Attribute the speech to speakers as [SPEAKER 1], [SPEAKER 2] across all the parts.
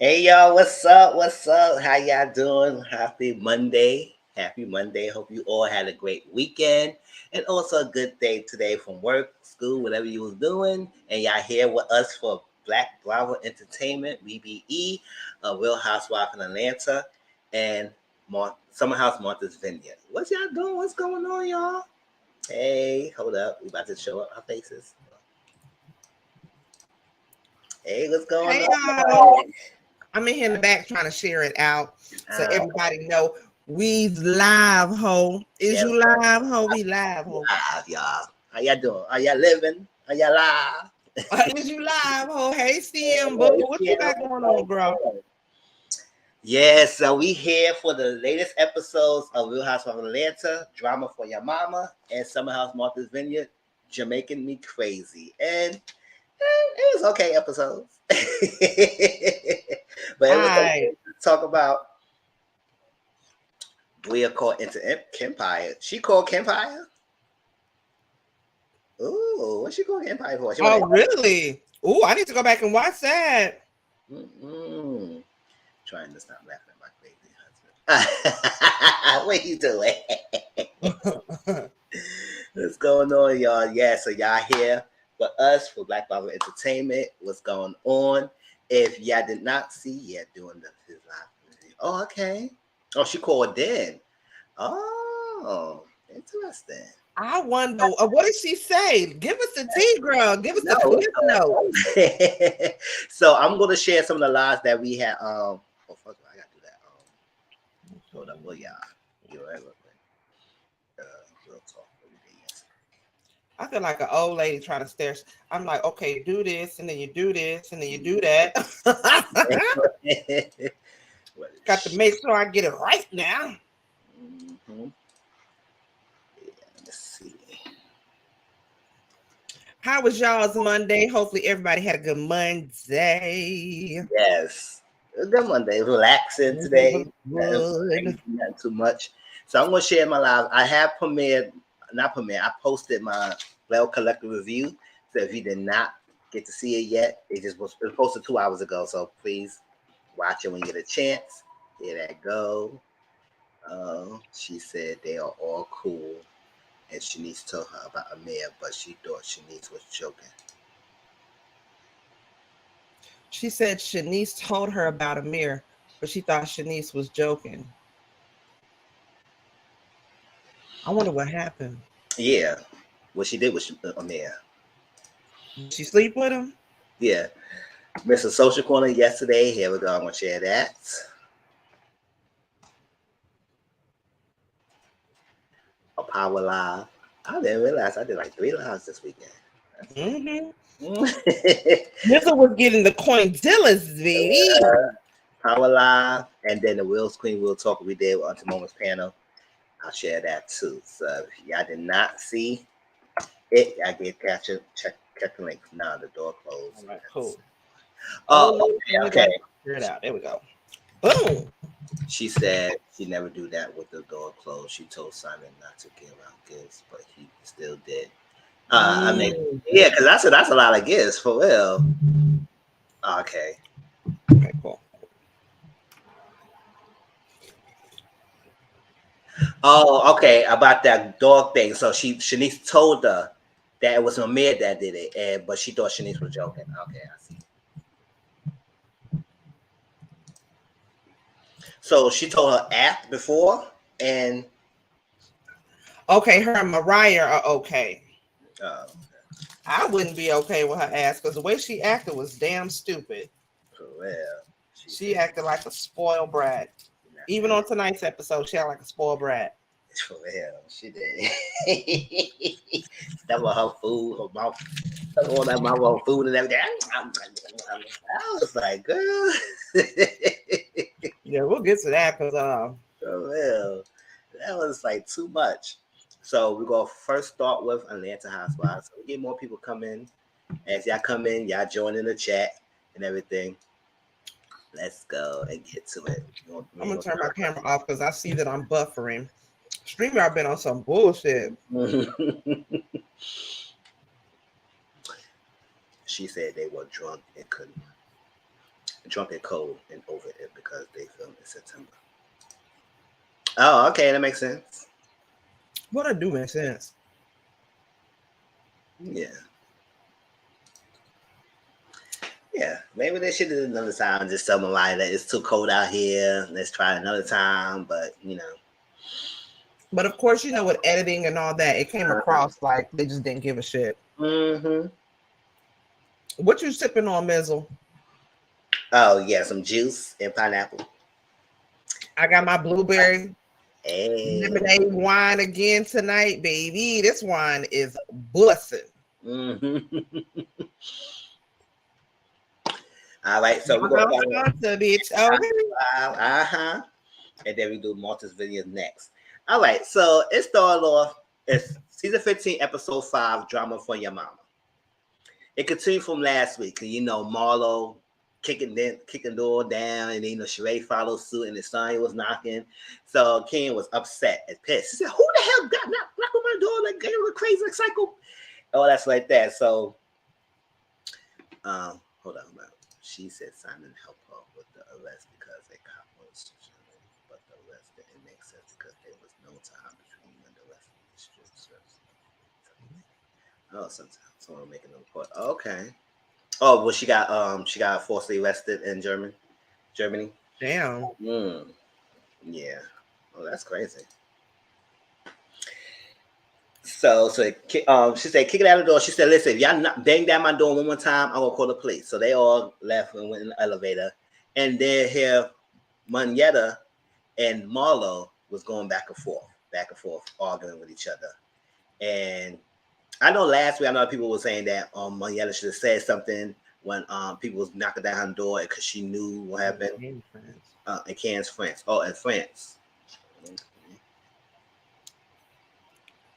[SPEAKER 1] Hey y'all, what's up? What's up? How y'all doing? Happy Monday. Happy Monday. Hope you all had a great weekend and also a good day today from work, school, whatever you was doing. And y'all here with us for Black Bravo Entertainment, BBE, Real Housewife in Atlanta, and Summer House Martha's Vineyard. What y'all doing? What's going on, y'all? Hey, hold up. We about to show up our faces. Hey, what's going
[SPEAKER 2] Hey y'all.
[SPEAKER 1] on?
[SPEAKER 2] I'm in here in the back trying to share it out so
[SPEAKER 1] Uh,
[SPEAKER 2] everybody know we's live, ho. Is
[SPEAKER 1] yes,
[SPEAKER 2] you live, ho? We live, ho.
[SPEAKER 1] live, y'all. How y'all doing? Are y'all living? Are y'all live?
[SPEAKER 2] Is you live, ho? Hey, CM, boo. What you got going on, bro?
[SPEAKER 1] Yes, so we here for the latest episodes of Real Housewives of Atlanta, Drama for Your Mama, and Summer House Martha's Vineyard, Jamaican Me Crazy. And it was okay episodes. But it was okay
[SPEAKER 2] Hi.
[SPEAKER 1] to talk about we are called into Empire. She called Empire? Ooh, what she called Empire for? She
[SPEAKER 2] Oh,
[SPEAKER 1] want
[SPEAKER 2] really? Ooh, I need to go back and watch that.
[SPEAKER 1] to trying to stop laughing at my crazy husband. What you doing? What's going on, y'all? Yeah, so y'all here for us for Black Bible Entertainment. What's going on? If y'all did not see yet doing his live review. Oh, okay. Oh, she called in. Oh, interesting.
[SPEAKER 2] I wonder, what did she say? Give us the tea, girl. Give us
[SPEAKER 1] No,
[SPEAKER 2] the
[SPEAKER 1] what's
[SPEAKER 2] clip
[SPEAKER 1] going
[SPEAKER 2] note.
[SPEAKER 1] on? So I'm gonna share some of the lives that we had. Oh, fuck, I gotta do that. Hold up, well, y'all. You right, real quick. We'll talk. What we did yesterday.
[SPEAKER 2] I feel like an old lady trying to stare. I'm like, okay, do this, and then you do this, and then you do that.
[SPEAKER 1] What is
[SPEAKER 2] Got to make sure I get it right now.
[SPEAKER 1] Mhm. Yeah, let's see.
[SPEAKER 2] How was y'all's Monday? Hopefully everybody had a good Monday.
[SPEAKER 1] Yes. A good Monday. Relaxing
[SPEAKER 2] Monday was
[SPEAKER 1] today. Nothing
[SPEAKER 2] good.
[SPEAKER 1] crazy, nothing too much. So I'm gonna share my live. I have I posted my Well Collective review. So if you did not get to see it yet, it was posted 2 hours ago. So please watch it when you get a chance. Here that go. She said they are all cool, and Shanice told her about Amir, but she thought Shanice was joking.
[SPEAKER 2] She said Shanice told her about Amir, but she thought Shanice was joking. I wonder what happened.
[SPEAKER 1] Yeah, what she did was Amir.
[SPEAKER 2] Did she sleep with him?
[SPEAKER 1] Yeah, Mr. Social Corner yesterday. Here we go. I'm gonna share that. A power live. I didn't realize I did like 3 lives this weekend. That's
[SPEAKER 2] Mm-hmm.
[SPEAKER 1] crazy.
[SPEAKER 2] Nizza was getting the coinzillas, baby.
[SPEAKER 1] Power live, and then the Will's Queen Will Talk we did on Timona's panel. I'll share that too. So if y'all did not see it, I get check the link. Now the door closed.
[SPEAKER 2] All right, cool.
[SPEAKER 1] Oh,
[SPEAKER 2] Oh,
[SPEAKER 1] okay.
[SPEAKER 2] figure it out. There we go. Boom.
[SPEAKER 1] She said she never do that with the door closed. She told Simon not to give out gifts, but he still did. I mean,
[SPEAKER 2] Mm.
[SPEAKER 1] yeah, because that's a lot of gifts for real. Okay.
[SPEAKER 2] Okay, cool.
[SPEAKER 1] Oh, okay. About that dog thing. So Shanice told her that it was Amir that did it, but she thought Shanice was joking. Okay, I see. So she told her app before, and
[SPEAKER 2] Okay, her and Mariah are okay.
[SPEAKER 1] uh,
[SPEAKER 2] I wouldn't be okay with her ass because the way she acted was damn stupid.
[SPEAKER 1] for real, she
[SPEAKER 2] She
[SPEAKER 1] said
[SPEAKER 2] acted like a spoiled brat.
[SPEAKER 1] she's not
[SPEAKER 2] Even
[SPEAKER 1] saying
[SPEAKER 2] on tonight's episode, she acted like a spoiled brat.
[SPEAKER 1] it's for real. She did. Stuff with her food, her mouth, all that mouth on food and everything. I was like, girl,
[SPEAKER 2] Yeah, we'll get to that because
[SPEAKER 1] for real, that was like too much. So we're gonna first start with Atlanta Housewives. So we get more people come in. As y'all come in, y'all join in the chat and everything. Let's go and get to it.
[SPEAKER 2] I'm gonna turn my camera off because I see that I'm buffering. StreamYard been on some bullshit.
[SPEAKER 1] She said they were drunk and couldn't Drunk and Cold and Over It because they filmed in September. Oh, okay, that makes sense.
[SPEAKER 2] What I do make sense.
[SPEAKER 1] Yeah. Yeah, maybe they should have done another time. Just tell Mariah that it's too cold out here. Let's try another time. But
[SPEAKER 2] But of course, with editing and all that, it came across like they just didn't give a shit.
[SPEAKER 1] Mm-hmm.
[SPEAKER 2] What you sipping on, Mizzle?
[SPEAKER 1] Oh yeah, some juice and pineapple.
[SPEAKER 2] I got my blueberry
[SPEAKER 1] Hey.
[SPEAKER 2] lemonade wine again tonight, baby. This wine is busting.
[SPEAKER 1] Mm-hmm. All right, so we're
[SPEAKER 2] gonna bitch. Okay.
[SPEAKER 1] Uh-huh. And then we do Martha's Vineyard next. All right, so it started off. It's season 15, episode 5, Drama for Your Mama. It continued from last week. Marlo kicking the door down, and Sheree followed suit, and the son was knocking. So Ken was upset and pissed. He said, "Who the hell got knock on my door like a crazy like psycho?" Oh, that's like that. So, hold on. She said Simon helped her with the arrest because a cop was shooting, but the arrest didn't make sense because there was no time between when the rest of the strip search. Oh, sometimes someone making a report. Okay. Oh, well, she got falsely arrested in Germany.
[SPEAKER 2] Damn.
[SPEAKER 1] Yeah. Oh, that's crazy. So she said, kick it out of the door. She said, listen, if y'all not bang down my door one more time, I'm gonna call the police. So they all left and went in the elevator. And then here, Moneta and Marlo was going back and forth, arguing with each other. And I know last week, I know people were saying that Moneta should have said something when people was knocking down her door because she knew what happened. In Cannes, France. Oh, in France.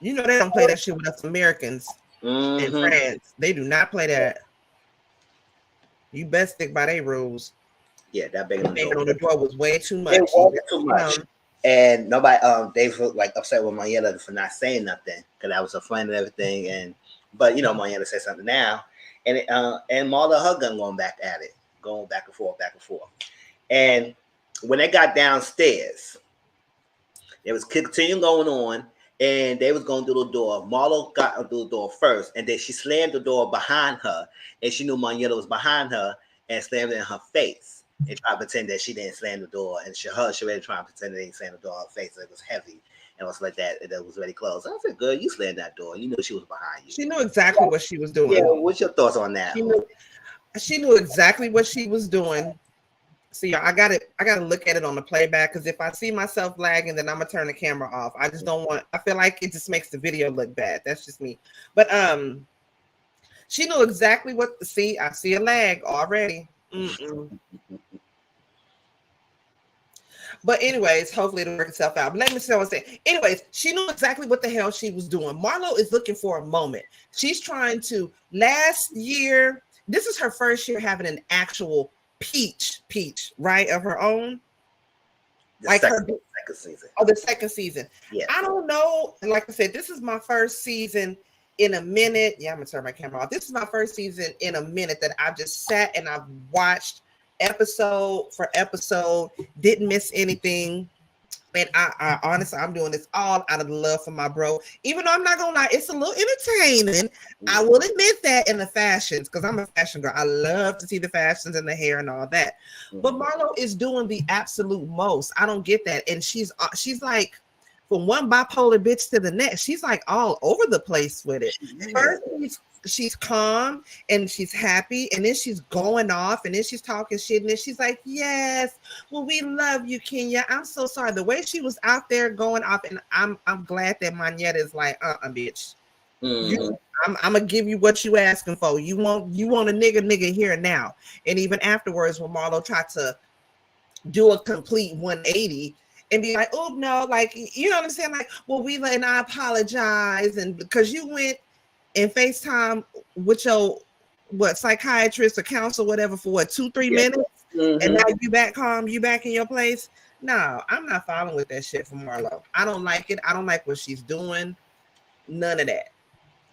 [SPEAKER 2] They don't play that shit with us Americans in France. They do not play that. You best stick by their rules.
[SPEAKER 1] Yeah, that banging
[SPEAKER 2] on the door was way too much.
[SPEAKER 1] Too much. And nobody, they feel like upset with Moneta for not saying nothing because that was a friend and everything. But Moneta said something now, and Marla her gun going back at it, going back and forth. And when they got downstairs, it was continuing going on, and they was going through the door. Marlo got through the door first, and then she slammed the door behind her, and she knew Moneta was behind her, and slammed it in her face, and tried to pretend that she didn't slam the door, and she really trying to pretend that they didn't slam the door in her face. It was heavy, and was like that, and it was really close. I said, "Girl, you slammed that door. You knew she was behind you."
[SPEAKER 2] She knew exactly what she was doing.
[SPEAKER 1] Yeah, what's your thoughts on that?
[SPEAKER 2] She knew exactly what she was doing. See, I gotta look at it on the playback because if I see myself lagging, then I'm gonna turn the camera off. I just don't want. I feel like it just makes the video look bad. That's just me. But she knew exactly what to see. I see a lag already. But anyways, hopefully it'll work itself out. But let me see what I'm saying. Anyways, she knew exactly what the hell she was doing. Marlo is looking for a moment. She's trying to. Last year, this is her first year having an actual peach, right, of her own.
[SPEAKER 1] Second season.
[SPEAKER 2] Oh, the second season.
[SPEAKER 1] Yeah.
[SPEAKER 2] I don't know. Like I said, this is my first season in a minute. Yeah, I'm gonna turn my camera off. This is my first season in a minute that I've just sat and I've watched episode for episode, didn't miss anything. And I honestly, I'm doing this all out of the love for my bro. Even though I'm not gonna lie, it's a little entertaining. I will admit that in the fashions, because I'm a fashion girl. I love to see the fashions and the hair and all that. But Marlo is doing the absolute most. I don't get that. And she's like, from one bipolar bitch to the next, she's like all over the place with it. First, she's calm and she's happy, and then she's going off, and then she's talking shit, and then she's like, yes, well, we love you, Kenya. I'm so sorry. The way she was out there going off, and I'm glad that Moneta is like, bitch. I'm gonna give you what you asking for. You want a nigga here and now. And even afterwards, when Marlo tried to do a complete 180 and be like, oh no, like, you know what I'm saying? Like, well, and I apologize, and because you went and FaceTime with your psychiatrist or counsel, whatever, for 2-3 minutes, and now you back calm, you back in your place. No, I'm not following with that shit from Marlo. I don't like it. I don't like what she's doing. None of that.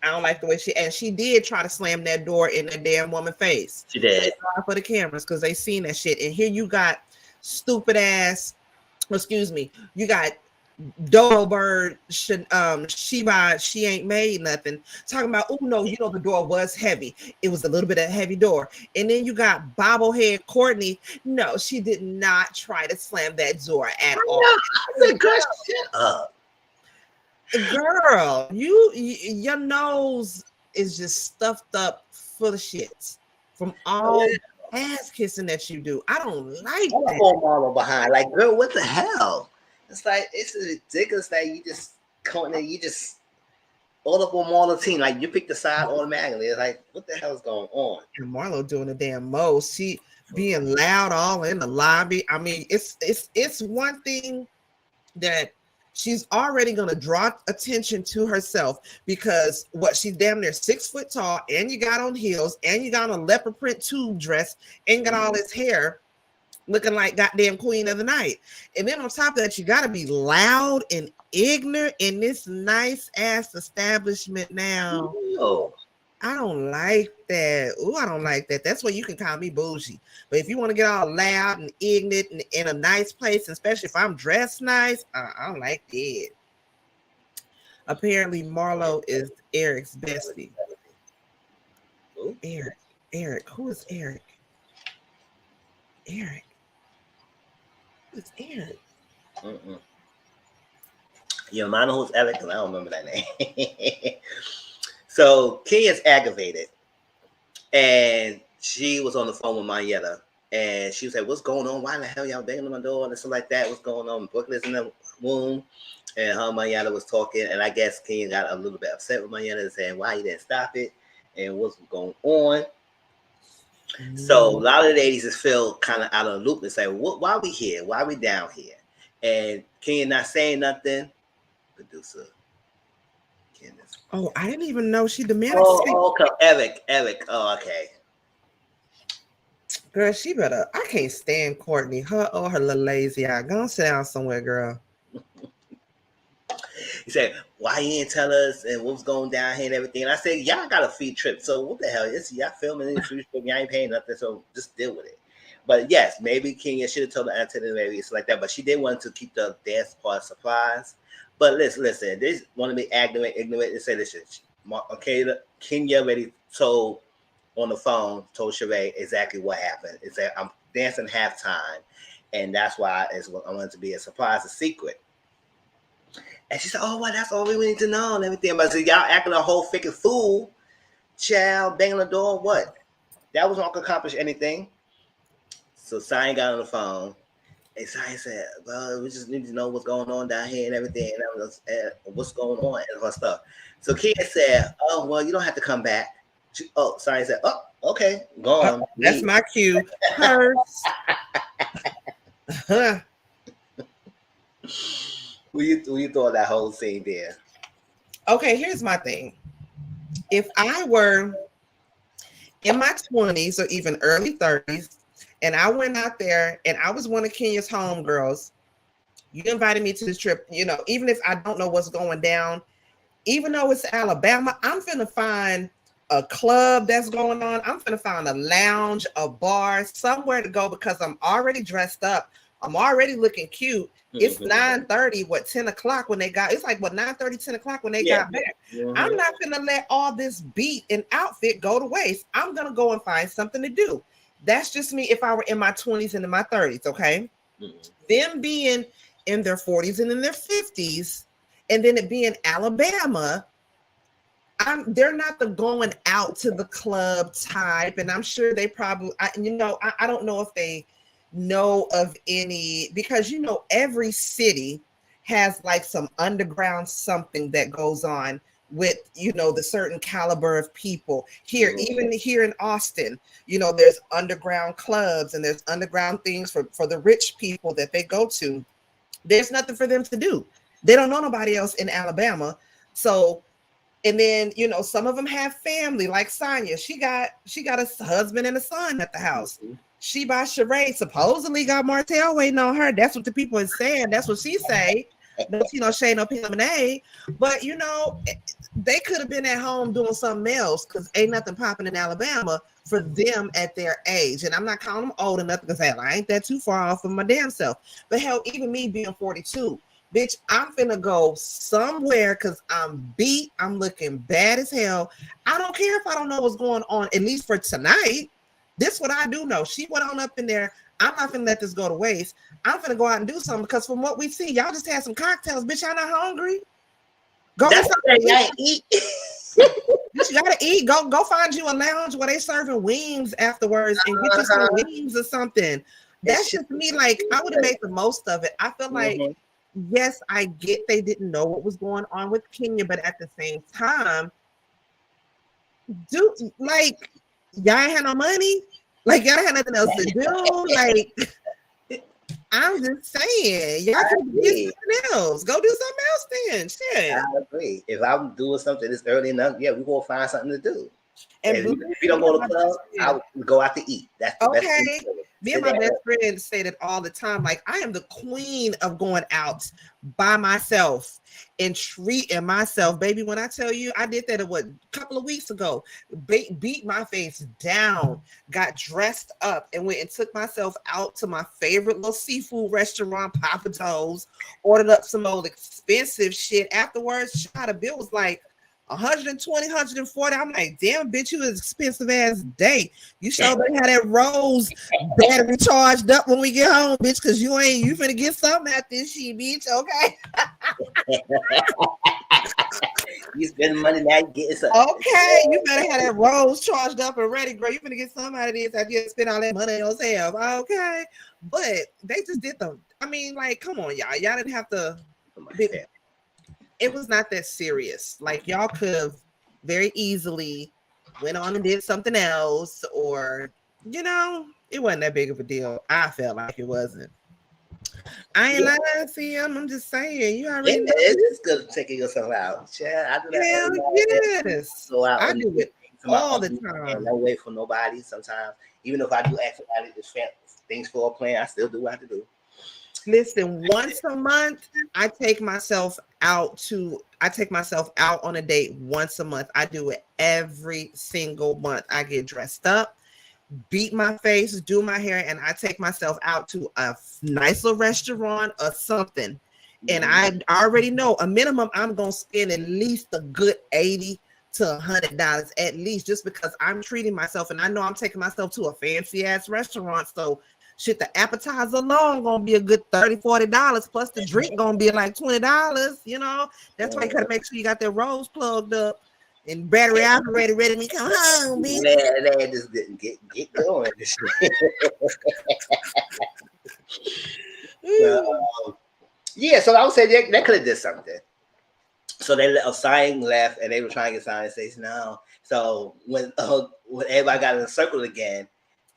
[SPEAKER 2] I don't like the way she did try to slam that door in that damn woman's face.
[SPEAKER 1] She did.
[SPEAKER 2] For the cameras because they seen that shit. And here you got stupid ass, excuse me, you got Dodo Bird, Sheba, she ain't made nothing. Talking about, oh no, you know the door was heavy. It was a little bit of a heavy door. And then you got bobblehead Courtney. No, she did not try to slam that door at all.
[SPEAKER 1] I said, girl, shut up.
[SPEAKER 2] Girl, your nose is just stuffed up full of shit from all ass kissing that you do. I don't like that.
[SPEAKER 1] Marlo behind, like, girl, what the hell? It's like it's ridiculous that you just all up on Marlo's team, like you pick the side automatically. It's like, what the hell is going on?
[SPEAKER 2] And Marlo doing the damn most. She being loud all in the lobby. I mean, it's one thing that she's already going to draw attention to herself because she's damn near 6 foot tall, and you got on heels, and you got on a leopard print tube dress, and got all this hair looking like goddamn queen of the night. And then on top of that, you got to be loud and ignorant in this nice ass establishment now.
[SPEAKER 1] Oh.
[SPEAKER 2] I don't like that. Oh, I don't like that. That's where you can call me bougie. But if you want to get all loud and ignorant and in a nice place, especially if I'm dressed nice, I don't like that. Apparently, Marlo is Eric's bestie.
[SPEAKER 1] Who?
[SPEAKER 2] Eric. Who is Eric? Eric. Who is Eric?
[SPEAKER 1] You know, who's Eric? Because I don't remember that name. So Kenya's aggravated, and she was on the phone with Marietta, and she was like, "What's going on? Why the hell y'all banging on my door and stuff like that? What's going on? Brooklyn's in the womb." And her Marietta was talking, and I guess Kenya got a little bit upset with Marietta, saying why you didn't stop it and what's going on. So a lot of the ladies just feel kind of out of the loop and say, "Why are we here? Why are we down here?" And Kenya not saying nothing. Producer.
[SPEAKER 2] Oh, I didn't even know she demanded.
[SPEAKER 1] Oh, okay. Eric. Oh, okay.
[SPEAKER 2] Girl, she better. I can't stand Courtney. Her or her little lazy eye. Go sit down somewhere, girl.
[SPEAKER 1] He said, "Why you didn't tell us and what's going down here and everything?" And I said, "Y'all got a free trip, so what the hell? It's y'all filming a free trip. Y'all ain't paying nothing, so just deal with it." But yes, maybe Kenya should have told the antenna, maybe it's like that. But she did want to keep the dance part surprise. But listen, they want to be ignorant and say this shit. Okay, Kenya already told on the phone, told Sheree exactly what happened. It's that I'm dancing halftime, and that's why I wanted to be a surprise, a secret. And she said, "Oh, well, that's all we need to know and everything." But I said, y'all acting a whole freaking fool, child, banging the door. What? That wasn't going to accomplish anything. So Cyan got on the phone. And Cyan said, "Well, we just need to know what's going on down here and everything, and what's going on and her stuff." So Kia said, "Oh, well, you don't have to come back." Cyan said, "Oh, okay, go on."
[SPEAKER 2] That's my cue. Purse.
[SPEAKER 1] What you thought that whole scene there?
[SPEAKER 2] Okay, here's my thing. If I were in my 20s or even early 30s, and I went out there and I was one of Kenya's homegirls, you invited me to this trip, you know, even if I don't know what's going down, even though it's Alabama, I'm finna find a club that's going on. I'm finna find a lounge, a bar, somewhere to go because I'm already dressed up. I'm already looking cute. It's 9:30, 10 o'clock when they got, it's like 9:30, 10 o'clock when they got back. I'm not gonna let all this beat and outfit go to waste. I'm gonna go and find something to do. That's just me if I were in my 20s and in my 30s, okay? Them being in their 40s and in their 50s, and then it being Alabama, they're not the going out to the club type, and I'm sure they probably, I don't know if they know of any, because every city has like some underground something that goes on with the certain caliber of people here. Even here in Austin, there's underground clubs and there's underground things for the rich people that they go to. There's nothing for them to do. They don't know nobody else in Alabama. So, and then some of them have family, like Sonya. She got a husband and a son at the house. She by Sheree supposedly got Martell waiting on her. That's what the people are saying. That's what she say. No, shade no lemonade. But they could have been at home doing something else because ain't nothing popping in Alabama for them at their age. And I'm not calling them old enough because hell, I ain't that too far off of my damn self. But hell, even me being 42, bitch, I'm finna go somewhere because I'm beat. I'm looking bad as hell. I don't care if I don't know what's going on, at least for tonight. This what I do know. She went on up in there. I'm not finna let this go to waste. I'm finna go out and do something because from what we see, y'all just had some cocktails. Bitch, y'all not hungry? Go
[SPEAKER 1] That's
[SPEAKER 2] get
[SPEAKER 1] what
[SPEAKER 2] something.
[SPEAKER 1] I eat.
[SPEAKER 2] You gotta eat. Go find you a lounge where they serving wings afterwards and get you some wings or something. That's just me. Like I would have made the most of it. I feel like yes, I get they didn't know what was going on with Kenya, but at the same time, like y'all ain't had no money, like y'all had nothing else to do. Like I'm just saying, y'all can get something else. Go do something else then. Shit.
[SPEAKER 1] I agree. If I'm doing something this early enough, yeah, we're gonna find something to do.
[SPEAKER 2] And
[SPEAKER 1] if you don't go to the club, I'll go out to eat. That's the best thing.
[SPEAKER 2] Me and my best friend say that all the time. Like, I am the queen of going out by myself and treating myself. Baby, when I tell you, I did that a couple of weeks ago. Beat my face down, got dressed up, and went and took myself out to my favorite little seafood restaurant, Papa Joe's, ordered up some old expensive shit. Afterwards, the bill was like 120, 140. I'm like, damn, bitch, you was expensive ass day. You sure better have that Rose battery charged up when we get home, bitch, because you finna get something at this shit, bitch, okay?
[SPEAKER 1] You spend money now, you getting something.
[SPEAKER 2] Okay, you better have that Rose charged up and ready, girl. You finna get something out of this after you spend all that money on yourself, okay? But they just did them. I mean, like, come on, y'all. Y'all didn't have to. It was not that serious. Like y'all could have very easily went on and did something else, or it wasn't that big of a deal. I felt like it wasn't. I ain't lying to you. I'm just saying. You already know.
[SPEAKER 1] It is good taking yourself out. Yeah, I do that.
[SPEAKER 2] Yes.
[SPEAKER 1] Go out
[SPEAKER 2] I do it all the time.
[SPEAKER 1] And don't wait for nobody. Sometimes, even if I do ask somebody things for a plan, I still do what I have to do.
[SPEAKER 2] Listen, once a month, I take myself out on a date once a month. I do it every single month. I get dressed up, beat my face, do my hair, and I take myself out to a nice little restaurant or something. And I already know a minimum I'm gonna spend at least a good $80 to $100 at least, just because I'm treating myself, and I know I'm taking myself to a fancy ass restaurant. So shit, the appetizer alone gonna be a good $30-$40, plus the drink gonna be like $20. That's why you gotta make sure you got that Rose plugged up and battery operated, ready to come home, bitch.
[SPEAKER 1] Man, just get going. Yeah, so I would say they could have did something. So they let Osai left, and they were trying to get Osai to say no. So when everybody got in a circle again,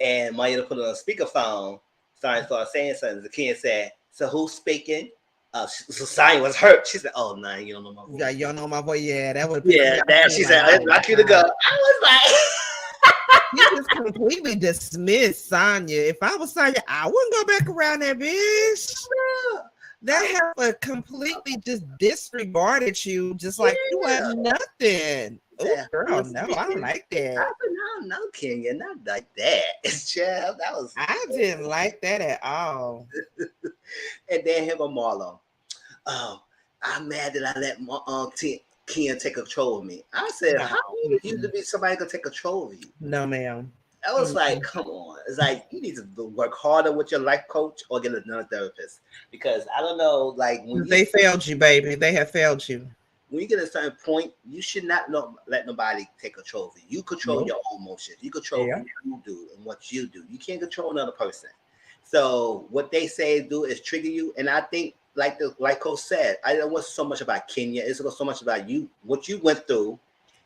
[SPEAKER 1] and Maya put it on speakerphone, started saying something. The kid said, "So who's speaking?" So Osai was hurt. She said, "Oh no, you don't know my voice."
[SPEAKER 2] Yeah, you don't know my voice. Yeah, that would.
[SPEAKER 1] Yeah, that she said, "I'd like you to go." I was like,
[SPEAKER 2] "You just completely dismissed Sonya. If I was Sonya, I wouldn't go back around that bitch." That heifer completely just disregarded you, just like you had nothing. Oh, girl, no, I don't like that.
[SPEAKER 1] No, Kenya, not like that. Child, that was.
[SPEAKER 2] I didn't like that at all.
[SPEAKER 1] And then here go Marlon. Oh, I'm mad that I let Kenya take control of me. I said, how do you to be somebody gonna take control of you?
[SPEAKER 2] No, ma'am.
[SPEAKER 1] I was like, come on. It's like you need to work harder with your life coach or get another therapist. Because I don't know, like when
[SPEAKER 2] they failed you, baby. They have failed you.
[SPEAKER 1] When you get a certain point, you should not let nobody take control of you. You control your own emotions. You control what you do and what you do. You can't control another person. So what they say do is trigger you. And I think, like Coach said, I don't want so much about Kenya. It's so much about you, what you went through.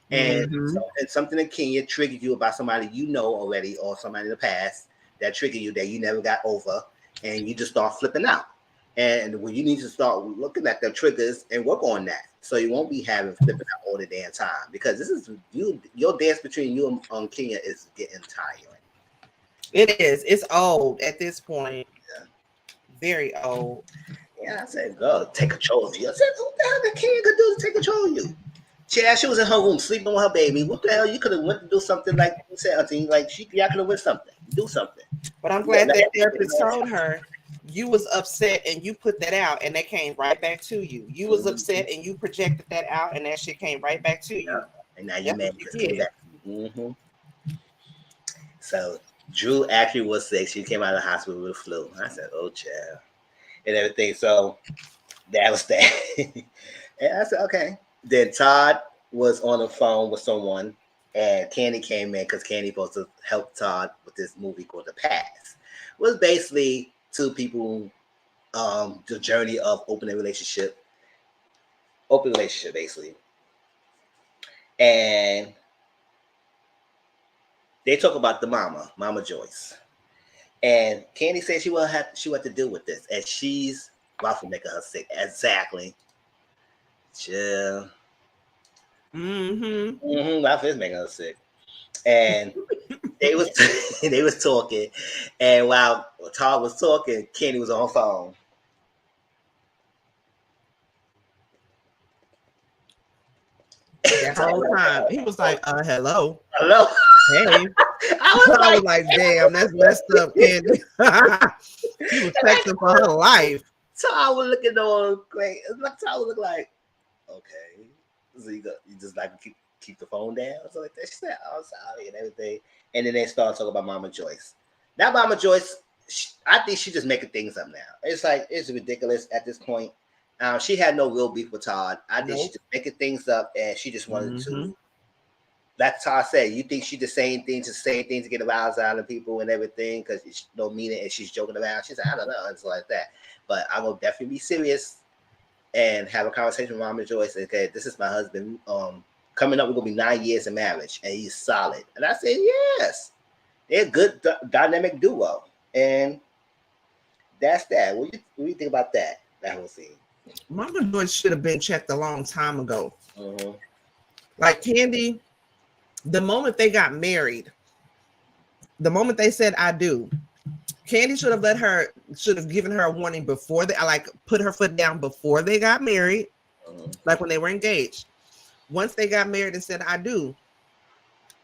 [SPEAKER 1] And, and something in Kenya triggered you about somebody you know already or somebody in the past that triggered you that you never got over, and you just start flipping out. And when you need to start looking at the triggers and work on that, so you won't be having flipping out all the damn time, because this is your dance between you and Kenya is getting tiring.
[SPEAKER 2] It is. It's old at this point. Yeah. Very old.
[SPEAKER 1] Yeah, I said, girl, take control of you. I said, what the hell did Kenya could do to take control of you? She was in her room sleeping with her baby. What the hell? You could have went to do something like you said, Auntie. Like y'all could have went something. Do something.
[SPEAKER 2] But I'm
[SPEAKER 1] Yeah,
[SPEAKER 2] glad that therapist told her you was upset and you put that out and that came right back to you. You was upset and you projected that out and that shit came right back to you.
[SPEAKER 1] And now you
[SPEAKER 2] That's
[SPEAKER 1] mad
[SPEAKER 2] what
[SPEAKER 1] because
[SPEAKER 2] you
[SPEAKER 1] it came
[SPEAKER 2] did.
[SPEAKER 1] back. So Drew actually was sick. She came out of the hospital with flu. I said, "Oh, child," and everything. So that was that. And I said, "Okay." Then Todd was on the phone with someone, and Candy came in because Candy supposed to help Todd with this movie called The Past. It was basically two people, the journey of open relationship basically, and they talk about the Mama Joyce. And Candy said she what to deal with this, and she's about to make her sick. Exactly. Chill. Life is making her sick. And they was they was talking, and while Todd was talking, Candy was on the phone.
[SPEAKER 2] That whole time he was like, hello.
[SPEAKER 1] Hello.
[SPEAKER 2] Hey.
[SPEAKER 1] I was
[SPEAKER 2] I
[SPEAKER 1] like,
[SPEAKER 2] was like, damn, that's messed up, Candy. She was texting for her life.
[SPEAKER 1] Todd was looking on great. Todd was looking like, okay. So you just like keep the phone down or something like that. She said, "Oh, I'm sorry," and everything. And then they started talking about Mama Joyce. Now, Mama Joyce, I think she's just making things up now. It's like it's ridiculous at this point. She had no real beef with Todd. I think she's just making things up, and she just wanted to. That's how I say. You think she just saying things to get a rise out of people and everything because it's no meaning and she's joking around. She's like, I don't know, it's like that. But I will definitely be serious and have a conversation with Mama Joyce. Okay, this is my husband. Coming up, we're gonna be 9 years in marriage, and he's solid. And I said, yes, they're a good dynamic duo, and that's that. What do you think about that? That whole scene.
[SPEAKER 2] Mama Joyce should have been checked a long time ago. Like Candy, the moment they got married, the moment they said I do, Candy should have given her a warning before they put her foot down before they got married, like when they were engaged. Once they got married and said I do,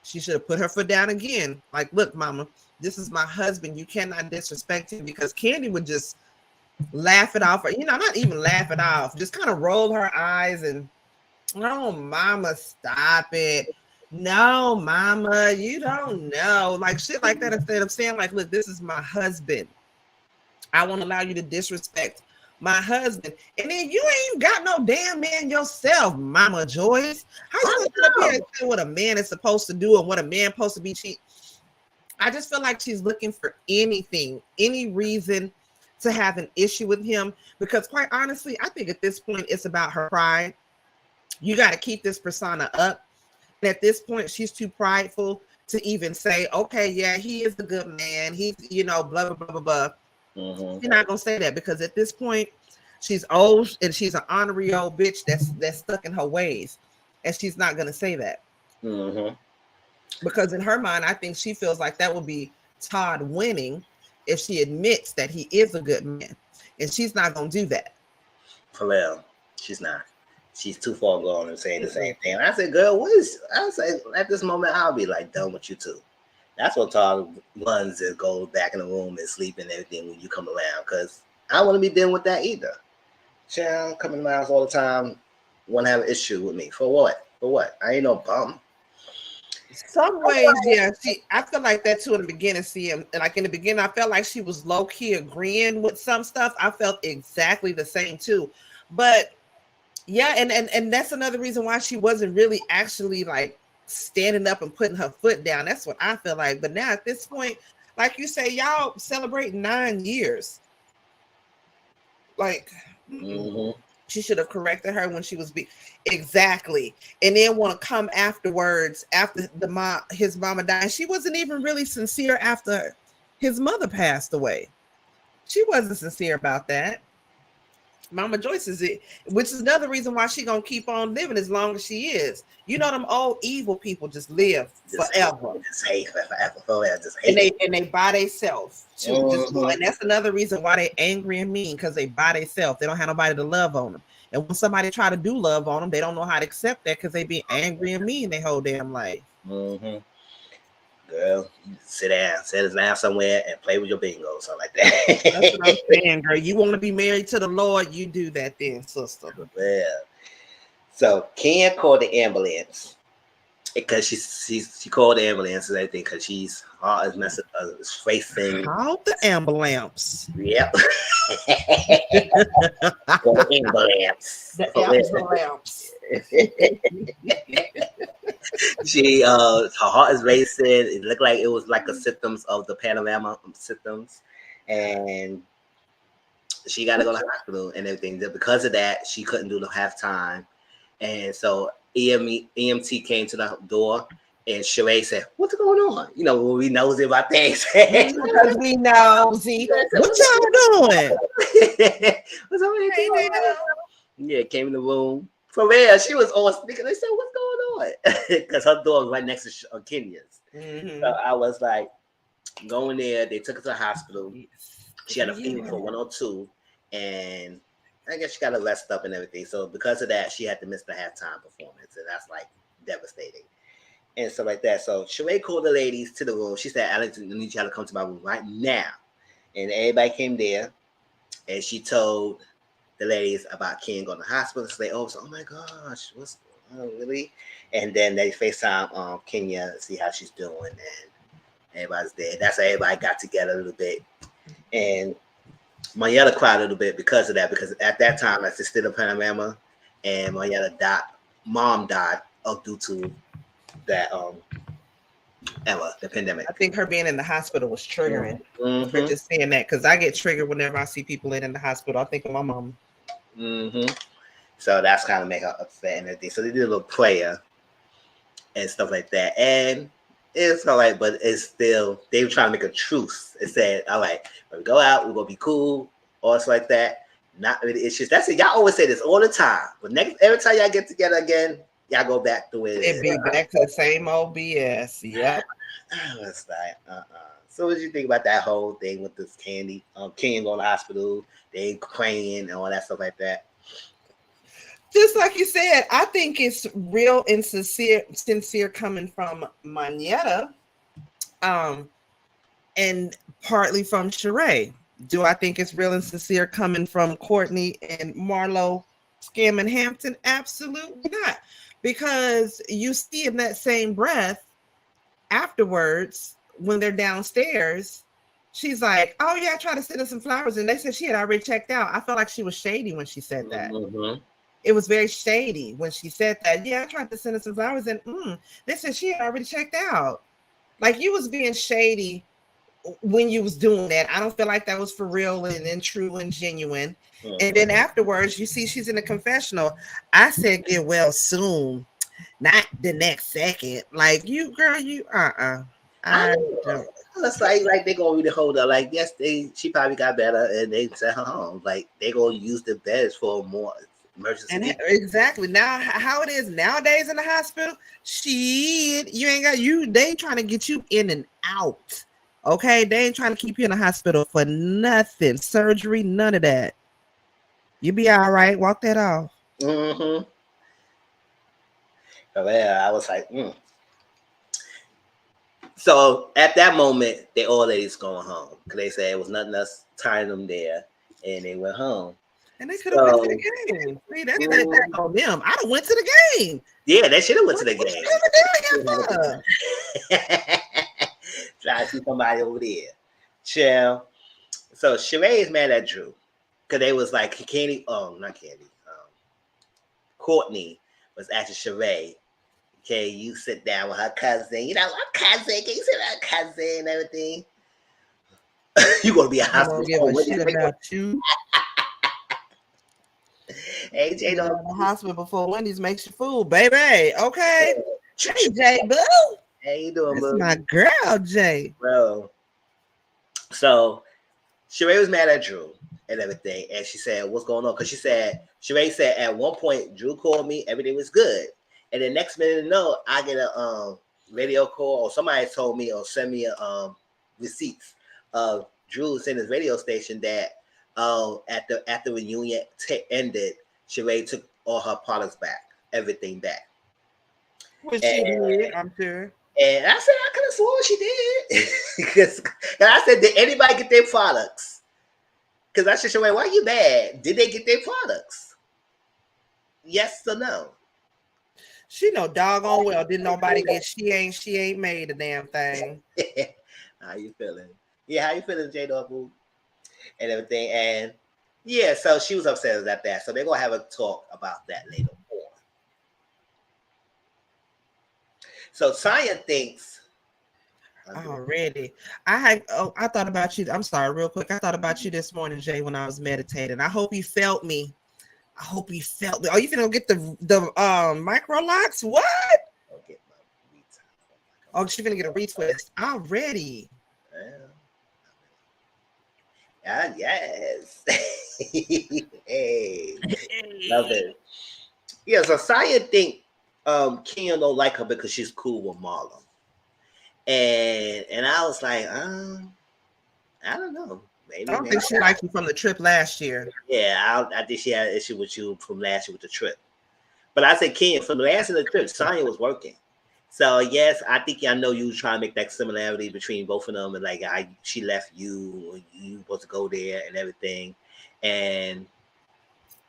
[SPEAKER 2] she should have put her foot down again. Like, look, Mama, this is my husband. You cannot disrespect him, because Candy would just laugh it off, or not even laugh it off, just kind of roll her eyes and, oh, Mama, stop it. No, Mama, you don't know. Like shit like that, instead of saying, like, look, this is my husband. I won't allow you to disrespect my husband. And then you ain't got no damn man yourself, Mama Joyce. How you gonna sit up here and say what a man is supposed to do and what a man supposed to be? I just feel like she's looking for anything, any reason to have an issue with him, because quite honestly, I think at this point it's about her pride. You got to keep this persona up. And at this point, she's too prideful to even say, okay, yeah, he is a good man. He's, blah, blah, blah, blah, blah. You're not going to say that, because at this point, she's old and she's an honorary old bitch that's stuck in her ways. And she's not going to say that. Because in her mind, I think she feels like that would be Todd winning if she admits that he is a good man. And she's not going to do that.
[SPEAKER 1] For real, she's not. She's too far gone and saying the same thing. And I said, girl, I say at this moment, I'll be like done with you too. That's what Todd runs, and goes back in the room and sleep and everything when you come around. Because I don't want to be dealing with that either. Child coming around all the time, want to have an issue with me. For what? For what? I ain't no bum.
[SPEAKER 2] Some ways, yeah. I feel like that too in the beginning. Like in the beginning, I felt like she was low key agreeing with some stuff. I felt exactly the same too. But yeah, and that's another reason why she wasn't really actually like standing up and putting her foot down. That's what I feel like. But now at this point, like you say, y'all celebrate 9 years. Like, she should have corrected her when she was exactly, and then want to come afterwards after his mama died. She wasn't even really sincere after his mother passed away. She wasn't sincere about that. Mama Joyce is it, which is another reason why she gonna keep on living as long as she is. Them old evil people just live forever.
[SPEAKER 1] Just hate forever. Just hate.
[SPEAKER 2] And they by themselves too. And that's another reason why they angry and mean, because they by themselves. They don't have nobody to love on them. And when somebody try to do love on them, they don't know how to accept that because they be angry and mean their whole damn life.
[SPEAKER 1] Mm-hmm. Girl, you sit down somewhere and play with your bingo, something like that.
[SPEAKER 2] That's what I'm saying, girl. You want to be married to the Lord, you do that then, sister.
[SPEAKER 1] Well, so Ken called the ambulance because she called the ambulance and everything because she's heart is messing facing.
[SPEAKER 2] How the ambulance?
[SPEAKER 1] Yep. Call the ambulance.
[SPEAKER 2] The ambulance.
[SPEAKER 1] She her heart is racing. It looked like it was like a symptoms of the panorama symptoms, and she got to go to the hospital and everything. Because of that, she couldn't do the halftime, and so EMT came to the door, and Sheree said, "What's going on?" You know, when we nosy about things.
[SPEAKER 2] Because we nosy. What y'all doing?
[SPEAKER 1] What's over here? Yeah, came in the room. For real, she was all speaking. They said, "What's going on?" Because her door was right next to Kenya's.
[SPEAKER 2] Mm-hmm.
[SPEAKER 1] So I was like, going there. They took her to the hospital. She had a fever for 102, and I guess she got to rest up and everything. So because of that, she had to miss the halftime performance, and that's like devastating and stuff like that. So Sheree called the ladies to the room. She said, "Alex, I need y'all to come to my room right now." And everybody came there, and she told the ladies about Ken going to the hospital. So they all said, "Oh my gosh, what's going on, really?" And then they FaceTime Kenya, see how she's doing, and everybody's there. That's how everybody got together a little bit. And Marietta cried a little bit because of that, because at that time, that's still a panorama, and Marietta mom died due to that the pandemic.
[SPEAKER 2] I think her being in the hospital was triggering.
[SPEAKER 1] Mm-hmm.
[SPEAKER 2] For just saying that, because I get triggered whenever I see people in the hospital. I think of my mom.
[SPEAKER 1] Mm-hmm. So that's kind of make her upset and everything. So they did a little prayer and stuff like that. And it's all right, but it's still, they were trying to make a truce. It said, all right, when we go out, we're going to be cool, or stuff like that. Not really issues. That's it. Y'all always say this all the time. But every time y'all get together again, y'all go back to where
[SPEAKER 2] it be back to the same old BS. Yep.
[SPEAKER 1] It's like, So what did you think about that whole thing with this Candy? Ken going to the hospital, they praying and all that stuff like that.
[SPEAKER 2] Just like you said, I think it's real and sincere coming from Manietta, and partly from Sheree. Do I think it's real and sincere coming from Courtney and Marlo scamming Hampton? Absolutely not. Because you see in that same breath afterwards, when they're downstairs, she's like, "Oh yeah, I tried to send her some flowers," and they said she had already checked out. I felt like she was shady when she said that.
[SPEAKER 1] Mm-hmm.
[SPEAKER 2] It was very shady when she said that. Yeah, I tried to send her some flowers, and they said she had already checked out. Like, you was being shady when you was doing that. I don't feel like that was for real and true and genuine. Mm-hmm. And then afterwards, you see she's in the confessional. I said, "Get well soon, not the next second." Like, you, girl, you I don't.
[SPEAKER 1] It's like they gonna really hold her. Like, yes, she probably got better and they sent her home. Like, they gonna use the beds for more emergency.
[SPEAKER 2] And exactly now, how it is nowadays in the hospital, they ain't trying to get you in and out. Okay, they ain't trying to keep you in the hospital for nothing, surgery, none of that. You be all right. Walk that off.
[SPEAKER 1] Mm-hmm. Well, I was like, So at that moment, they all ladies going home because they said it was nothing else tying them there, and they went home.
[SPEAKER 2] And they could have went to the game. See, that's on them. I done went to the game.
[SPEAKER 1] Yeah, they should have went to the game. Try to see somebody over there. Chill. So Sheree is mad at Drew because they was like, Courtney was asking Sheree, "Can you sit down with her cousin? You know, her cousin. Can you sit with her cousin and everything?" You gonna be a hospital?
[SPEAKER 2] Give a shit about you.
[SPEAKER 1] AJ
[SPEAKER 2] don't in the hospital before Wendy's makes you fool, baby. Okay. Hey, Jay Boo.
[SPEAKER 1] How you doing,
[SPEAKER 2] This
[SPEAKER 1] boo?
[SPEAKER 2] my girl, Jay.
[SPEAKER 1] Bro. So Sheree was mad at Drew and everything, and she said, "What's going on?" Because Sheree said at one point Drew called me, everything was good, and the next minute, I get a radio call, or somebody told me or sent me receipts of Drew in his radio station that at the reunion ended, Sheree took all her products back, everything back.
[SPEAKER 2] Which she
[SPEAKER 1] And,
[SPEAKER 2] did, I'm sure.
[SPEAKER 1] and I said, I could have sworn she did. Because and I said, did anybody get their products? Because I said, Sheree, why are you mad? Did they get their products? Yes or no?
[SPEAKER 2] She know doggone well didn't nobody get. She ain't made a damn thing.
[SPEAKER 1] How you feeling? Yeah, how you feeling, J Dog? And everything. And yeah, so she was upset about that. So they're gonna have a talk about that later on. So Tanya thinks
[SPEAKER 2] Already. I thought about you. I'm sorry, real quick. I thought about you this morning, Jay, when I was meditating. I hope you felt me. I hope you felt me. Oh, you finna get the micro locks? What?
[SPEAKER 1] I'll get my
[SPEAKER 2] Oh, she finna get a retwist already.
[SPEAKER 1] Yes. Hey, love it. Yeah, so Saya think Kenya don't like her because she's cool with Marlon. And I was like, I don't know.
[SPEAKER 2] I don't think she liked you from the trip last year.
[SPEAKER 1] Yeah, I think she had an issue with you from last year with the trip. But I said, Kenya, from the last of the trip, Sonya was working. So yes, I think I know you was trying to make that similarity between both of them, and like she left you, you supposed to go there and everything, and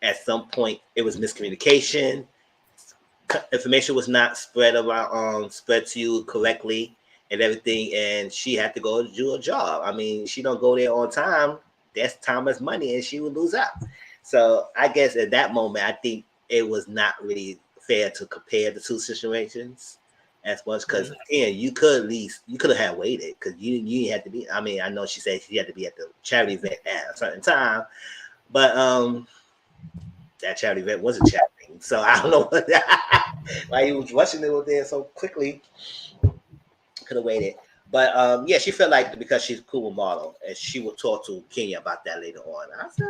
[SPEAKER 1] at some point it was miscommunication. Information was not spread around, spread to you correctly, and everything, and she had to go do a job. I mean, she don't go there on time. That's time is money, and she would lose out. So I guess at that moment, I think it was not really fair to compare the two situations as much because you could at least you could have waited because you had to be. I mean, I know she said she had to be at the charity event at a certain time, but that charity event was a charity, so I don't know why you was rushing it there so quickly. Could have waited. But yeah, she felt like because she's cool with Marlo, and she will talk to Kenya about that later on. I said,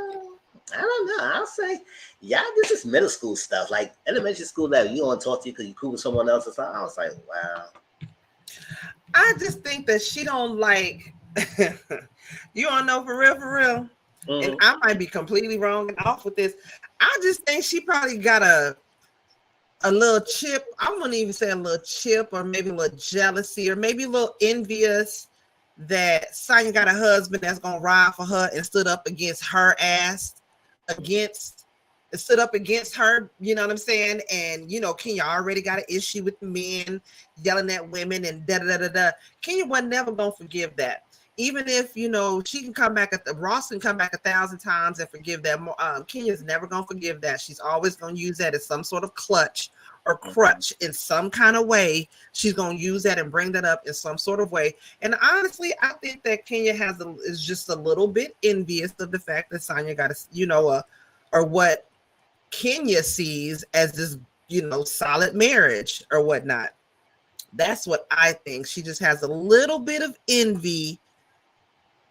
[SPEAKER 1] I don't know. I'll say, yeah, this is middle school stuff. Like elementary school level, you don't want to talk to you because you cool with someone else or something. I was like, wow.
[SPEAKER 2] I just think that she don't like. You don't know for real,
[SPEAKER 1] Mm-hmm.
[SPEAKER 2] And I might be completely wrong and off with this. I just think she probably got a little chip. I wouldn't even say a little chip, or maybe a little jealousy, or maybe a little envious that Sonya got a husband that's gonna ride for her and stood up against her ass, stood up against her, you know what I'm saying? And Kenya already got an issue with men yelling at women and da da da da. Kenya was never gonna forgive that. Even if she can come back Ross can come back 1,000 times and forgive that. Kenya's never gonna forgive that. She's always gonna use that as some sort of clutch or crutch in some kind of way. She's gonna use that and bring that up in some sort of way. And honestly, I think that Kenya is just a little bit envious of the fact that Sonya got or what Kenya sees as this solid marriage or whatnot. That's what I think. She just has a little bit of envy,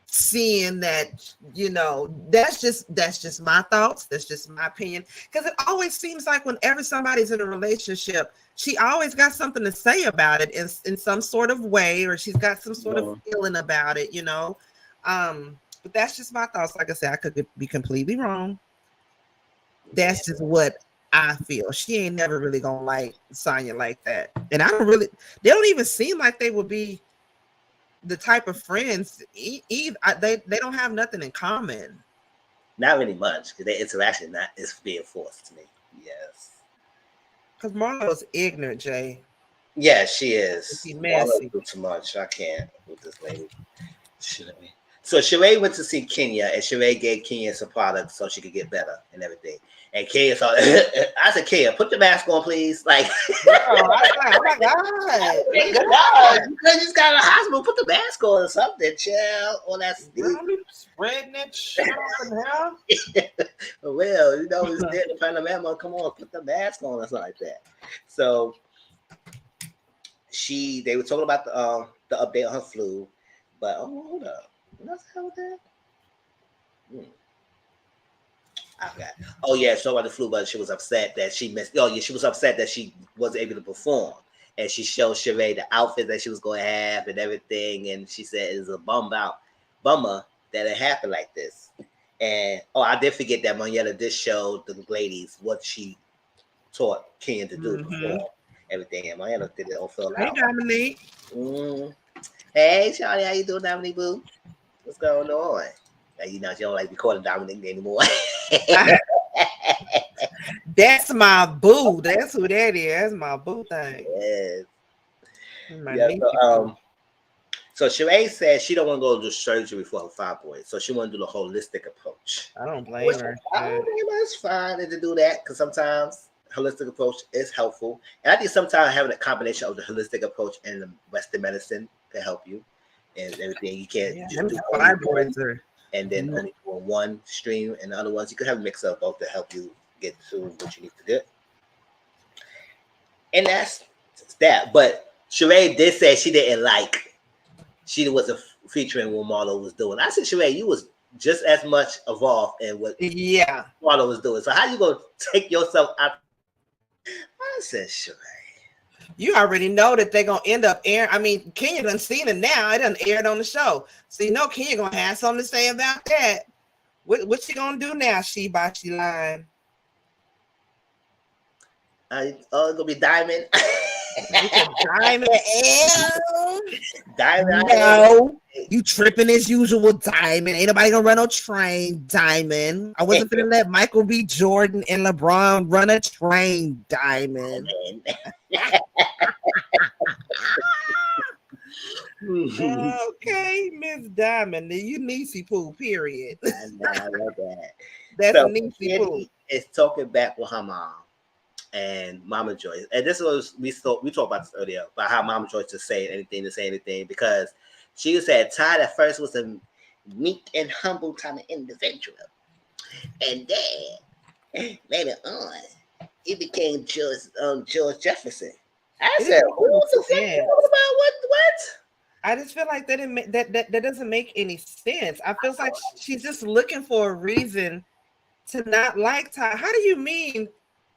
[SPEAKER 2] seeing that, that's just my thoughts. That's just my opinion. Because it always seems like whenever somebody's in a relationship, she always got something to say about it in some sort of way, or she's got some sort of feeling about it, But that's just my thoughts. Like I said, I could be completely wrong. That's just what I feel. She ain't never really gonna like Sonya like that. And they don't even seem like they would be the type of friends either. They don't have nothing in common.
[SPEAKER 1] Not really much because their interaction is being forced to me. Yes.
[SPEAKER 2] Because Marlo's ignorant, Jay.
[SPEAKER 1] Yeah, she is.
[SPEAKER 2] She's messy.
[SPEAKER 1] Do too much. I can't with this lady. So Sheree went to see Kenya, and Sheree gave Kenya some products so she could get better and everything. And Kenya saw, I said, Kenya, put the mask on, please. Like,
[SPEAKER 2] oh my God.
[SPEAKER 1] You just got in the hospital, put the mask on or something, chill. All that stuff.
[SPEAKER 2] Spreading that shit up in hell.
[SPEAKER 1] Well, it's there to find the man. Come on, put the mask on or something like that. So they were talking about the update on her flu, but hold up. What's the hell with that? I forgot. Oh yeah, so about the flu, but she was upset that she missed. Oh yeah, she was upset that she wasn't able to perform, and she showed Sheree the outfit that she was going to have and everything, and she said it's a bummer that it happened like this. And I did forget that Monietta did show the ladies what she taught Ken to do before everything. And Monietta did it on Phil
[SPEAKER 2] Hey,
[SPEAKER 1] out.
[SPEAKER 2] Dominique.
[SPEAKER 1] Hey, Charlie, how you doing, Dominique Boo? What's going on? Now, you know, she don't like recording Dominique anymore.
[SPEAKER 2] That's my boo. That's who that is. That's my boo thing.
[SPEAKER 1] Yes.
[SPEAKER 2] My
[SPEAKER 1] Yeah.
[SPEAKER 2] niece.
[SPEAKER 1] So Sheree said she don't want to go do surgery for her fibroids, so she want to do the holistic approach.
[SPEAKER 2] I don't blame her.
[SPEAKER 1] I don't think it's fine to do that because sometimes holistic approach is helpful, and I think sometimes having a combination of the holistic approach and the Western medicine can help you and everything. You can't just do
[SPEAKER 2] fibroids are,
[SPEAKER 1] and then only for one stream, and the other ones you could have a mix of both to help you get to what you need to do. And that's that. But Sheree did say she didn't like. She wasn't featuring what Marlo was doing. I said, Sheree, you was just as much involved in what Marlo was doing. So how you gonna take yourself out? I said, Sheree.
[SPEAKER 2] You already know that they're gonna end up airing. I mean, Kenya done seen it now. It done aired on the show. So you know Kenya gonna have something to say about that. What she gonna do now? She lying.
[SPEAKER 1] It's gonna be Diamond.
[SPEAKER 2] Diamond.
[SPEAKER 1] Diamond.
[SPEAKER 2] No, you tripping as usual, Diamond. Ain't nobody gonna run no train, Diamond. I wasn't gonna let Michael B. Jordan and LeBron run a train, Diamond. Okay, Miss Diamond, you Niecy Poo, period.
[SPEAKER 1] I love that.
[SPEAKER 2] That's so, Niecy Poo.
[SPEAKER 1] Is talking back with her mom and Mama Joyce. And this was, we talked about this earlier, about how Mama Joyce just say anything, because she said Todd at first was a meek and humble kind of individual. And then, later on, he became George Jefferson. I said, what the fuck? What?
[SPEAKER 2] I just feel like that doesn't make any sense. I feel like she's just looking for a reason to not like Todd. How do you mean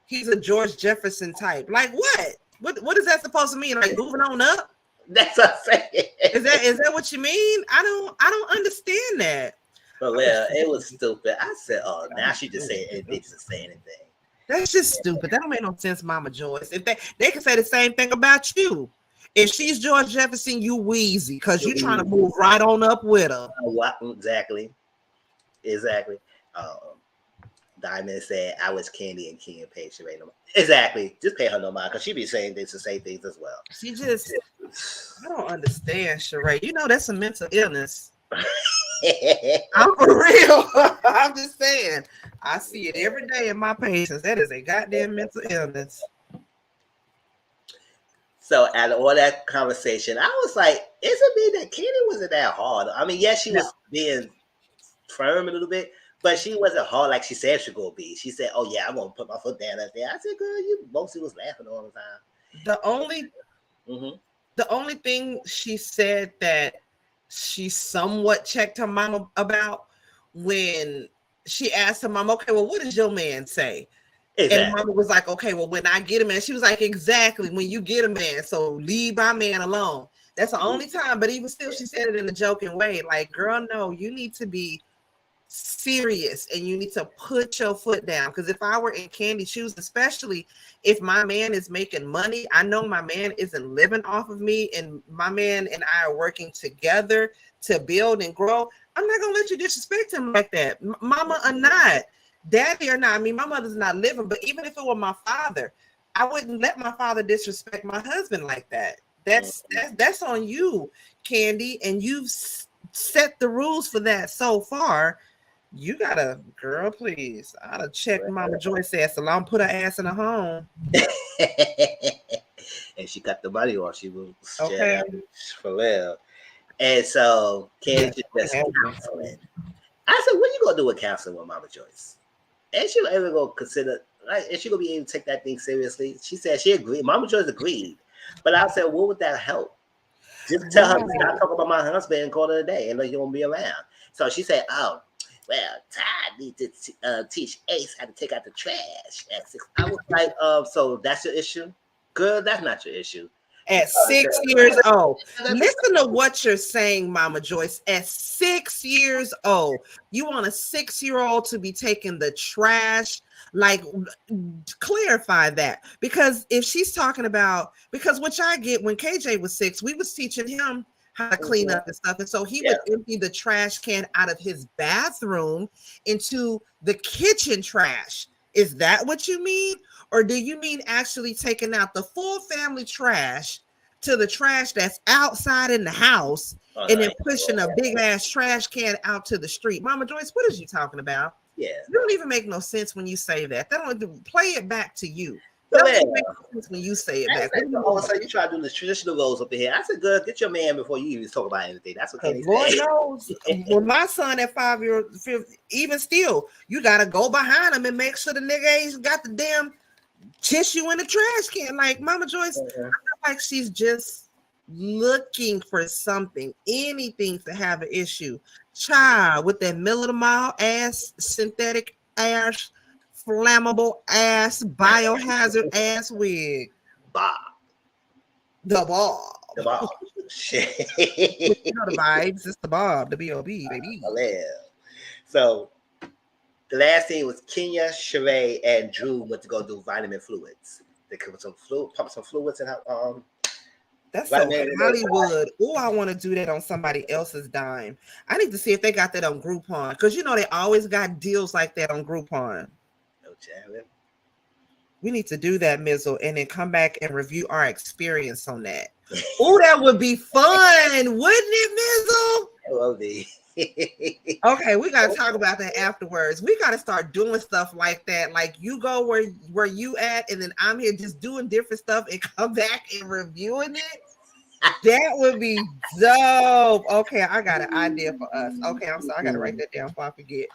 [SPEAKER 2] he's a George Jefferson type? Like what? What is that supposed to mean? Like moving on up?
[SPEAKER 1] That's what I'm saying.
[SPEAKER 2] Is that what you mean? I don't understand that.
[SPEAKER 1] But well, it was stupid. I said, oh, now she just said anything to say anything.
[SPEAKER 2] That's just stupid. That don't make no sense, Mama Joyce. If they can say the same thing about you. If she's George Jefferson, you wheezy because you're trying to move right on up with her.
[SPEAKER 1] What exactly? Diamond said, I was Candy and King and paid Sheree no mind. Exactly. Just pay her no mind because she be saying things to say things as well.
[SPEAKER 2] She just, I don't understand, Sheree. You know that's a mental illness. I'm for real. I'm just saying. I see it every day in my patients. That is a goddamn mental illness.
[SPEAKER 1] So out of all that conversation, I was like, isn't me that Candy wasn't that hard? I mean, yes, she was being firm a little bit, but she wasn't hard like she said she gonna be. She said, "Oh yeah, I'm gonna put my foot down up there." I said, "Girl, you mostly was laughing all the time."
[SPEAKER 2] The only thing she said that she somewhat checked her mama about when she asked her mom, "Okay, well, what does your man say?" Exactly. And mama was like, "Okay, well, when I get a man," she was like, "Exactly, when you get a man, so leave my man alone." That's the only time, but even still, she said it in a joking way, like, "Girl, no, you need to be serious and you need to put your foot down." Because if I were in Candy's shoes, especially if my man is making money, I know my man isn't living off of me, and my man and I are working together to build and grow. I'm not gonna let you disrespect him like that, mama or not, daddy or not. I mean, my mother's not living, but even if it were my father, I wouldn't let my father disrespect my husband like that. That's on you, Candy, and you've set the rules for that so far. You gotta, girl, please. I'd have checked Mama Joyce ass along, put her ass in a home.
[SPEAKER 1] And she got the money off. She was
[SPEAKER 2] okay
[SPEAKER 1] for real. And so Candy just counseling. I said, what are you gonna do with counseling with Mama Joyce? And she ever gonna consider, like, is she gonna be able to take that thing seriously? She said she agreed. Mama Joyce agreed. But I said, what would that help? Just tell her, stop talking about my husband and call it a day, and like you won't be around. So she said, oh, well, Todd needs to teach Ace how to take out the trash at 6. I was like, so that's your issue? Girl, that's not your issue.
[SPEAKER 2] At 6 years old. Listen to what you're saying, Mama Joyce. At 6 years old, you want a 6-year-old to be taking the trash? Like, clarify that. Because if she's talking about, because which I get, when KJ was 6, we was teaching him how to clean up and stuff. And so he would empty the trash can out of his bathroom into the kitchen trash. Is that what you mean? Or do you mean actually taking out the full family trash to the trash that's outside in the house and then pushing a big ass trash can out to the street? Mama Joyce, what is you talking about?
[SPEAKER 1] Yeah.
[SPEAKER 2] You don't even make no sense when you say that. That don't play it back to you. That don't make no sense when you say it back.
[SPEAKER 1] All of a sudden you try to do the traditional roles up in here. I said, girl, get your man before you even talk about anything. That's what Kenny said.
[SPEAKER 2] Lord knows. When my son at 5 years, even still, you gotta go behind him and make sure the nigga ain't got the damn tissue in the trash can. Like Mama Joyce, I feel like she's just looking for something, anything to have an issue. Child, with that middle of the mile ass, synthetic ass, flammable ass, biohazard ass wig.
[SPEAKER 1] Bob.
[SPEAKER 2] The Bob.
[SPEAKER 1] The Bob. Shit.
[SPEAKER 2] You know the vibes. It's the Bob, the B.O.B., baby.
[SPEAKER 1] So the last thing was Kenya, Sheree, and Drew went to go do vitamin fluids. They put some fluids in her
[SPEAKER 2] That's so Hollywood. Oh, I want to do that on somebody else's dime. I need to see if they got that on Groupon, because you know they always got deals like that on Groupon.
[SPEAKER 1] No jamming.
[SPEAKER 2] We need to do that, Mizzle, and then come back and review our experience on that. Oh, that would be fun, wouldn't it, Mizzle?
[SPEAKER 1] It will be.
[SPEAKER 2] Okay, we got to talk about that afterwards. We got to start doing stuff like that. Like you go where you at, and then I'm here just doing different stuff and come back and reviewing it. That would be dope. Okay, I got an idea for us. Okay, I'm sorry, I got to write that down before I forget.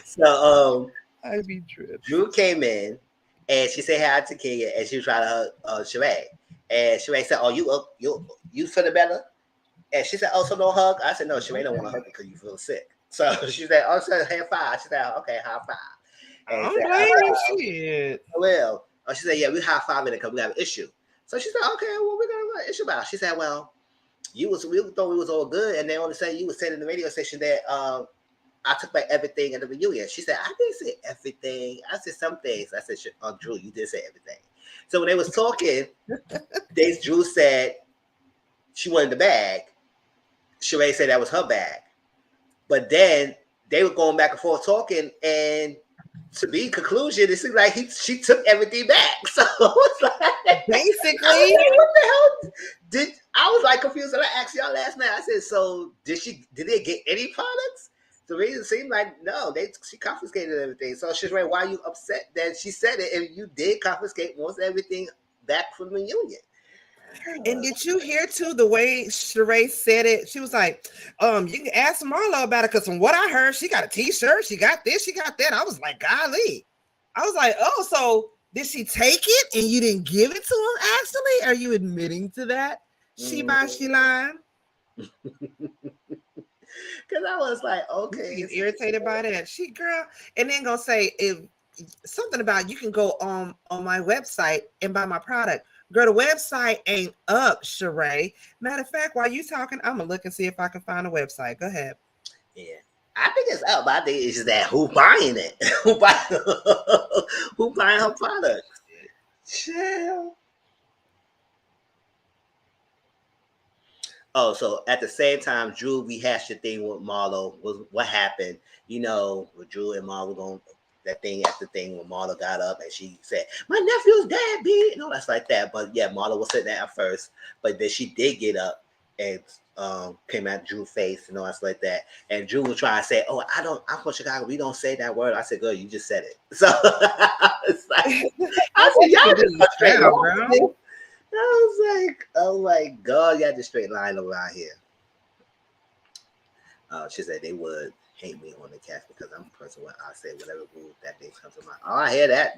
[SPEAKER 1] So
[SPEAKER 2] I'd be tripped.
[SPEAKER 1] Drew came in and she said hi to Kenya and she was trying to hug Sheree. And Sheree said, "Oh, you feeling better?" And she said, "Oh, so no hug?" I said, "No, Sheree don't want to hug because you feel sick." So she said, "Oh, so high five." She said, "Okay, high five." And
[SPEAKER 2] I'm blaming shit.
[SPEAKER 1] Well, she said, "Yeah, we high fiving it because we have an issue." So she said, "Okay, well, we got an issue about." She said, "Well, we thought we was all good, and then all of a sudden you was saying in the radio station that I took back everything at the reunion." She said, "I didn't say everything. I said some things." I said, "Drew, you did say everything." So when they was talking, Drew said she wanted the bag. Sheree said that was her bag. But then they were going back and forth talking, and to be conclusion, it seemed like she took everything back. So it's like,
[SPEAKER 2] basically,
[SPEAKER 1] what the hell? I was like confused. And I asked y'all last night. I said, "So did they get any products?" The reason seemed like no, she confiscated everything. So she's right. Why are you upset that she said it? And you did confiscate most everything back from the union.
[SPEAKER 2] And did you hear too the way Sheree said it? She was like, you can ask Marlo about it, because from what I heard, she got a t-shirt, she got this, she got that. I was like, golly. I was like, oh, so did she take it and you didn't give it to him actually? Are you admitting to that? She lying?
[SPEAKER 1] Because I was like, okay.
[SPEAKER 2] She's irritated by that. She girl, and then gonna say if something about you can go on my website and buy my product. Girl, the website ain't up, Sheree. Matter of fact, while you talking, I'm gonna look and see if I can find a website. Go ahead.
[SPEAKER 1] Yeah, I think it's up, but I think it's just that who buying it? who buying her product? Chill. Oh, so at the same time, Drew rehashed the thing with Marlo. Was what happened? You know, with Drew and Marlo going that thing after thing when Marlo got up and she said, "My nephew's dead, B." No, that's like that. But yeah, Marlo was sitting there at first, but then she did get up and came at Drew's face and all that's like that. And Drew was trying to say, "Oh, I'm from Chicago. We don't say that word." I said, "Girl, you just said it." So it's like, I said, "Y'all just straight line." I was like, "Oh my God, y'all just straight line around here." She said they would hate me on the cast because I'm a person where I say whatever rude that thing comes to mind. Oh, I hear that.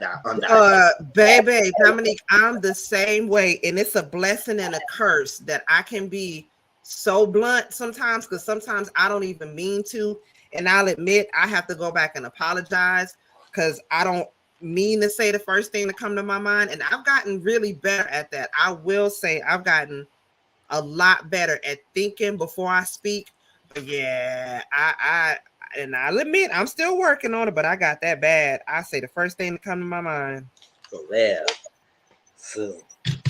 [SPEAKER 2] Baby, Dominique, I'm the same way, and it's a blessing and a curse that I can be so blunt sometimes, because sometimes I don't even mean to, and I'll admit I have to go back and apologize because I don't mean to say the first thing to come to my mind, and I've gotten really better at that. I will say I've gotten a lot better at thinking before I speak. But yeah, and I'll admit I'm still working on it, but I got that bad. I say the first thing to come to my mind.
[SPEAKER 1] For real. So,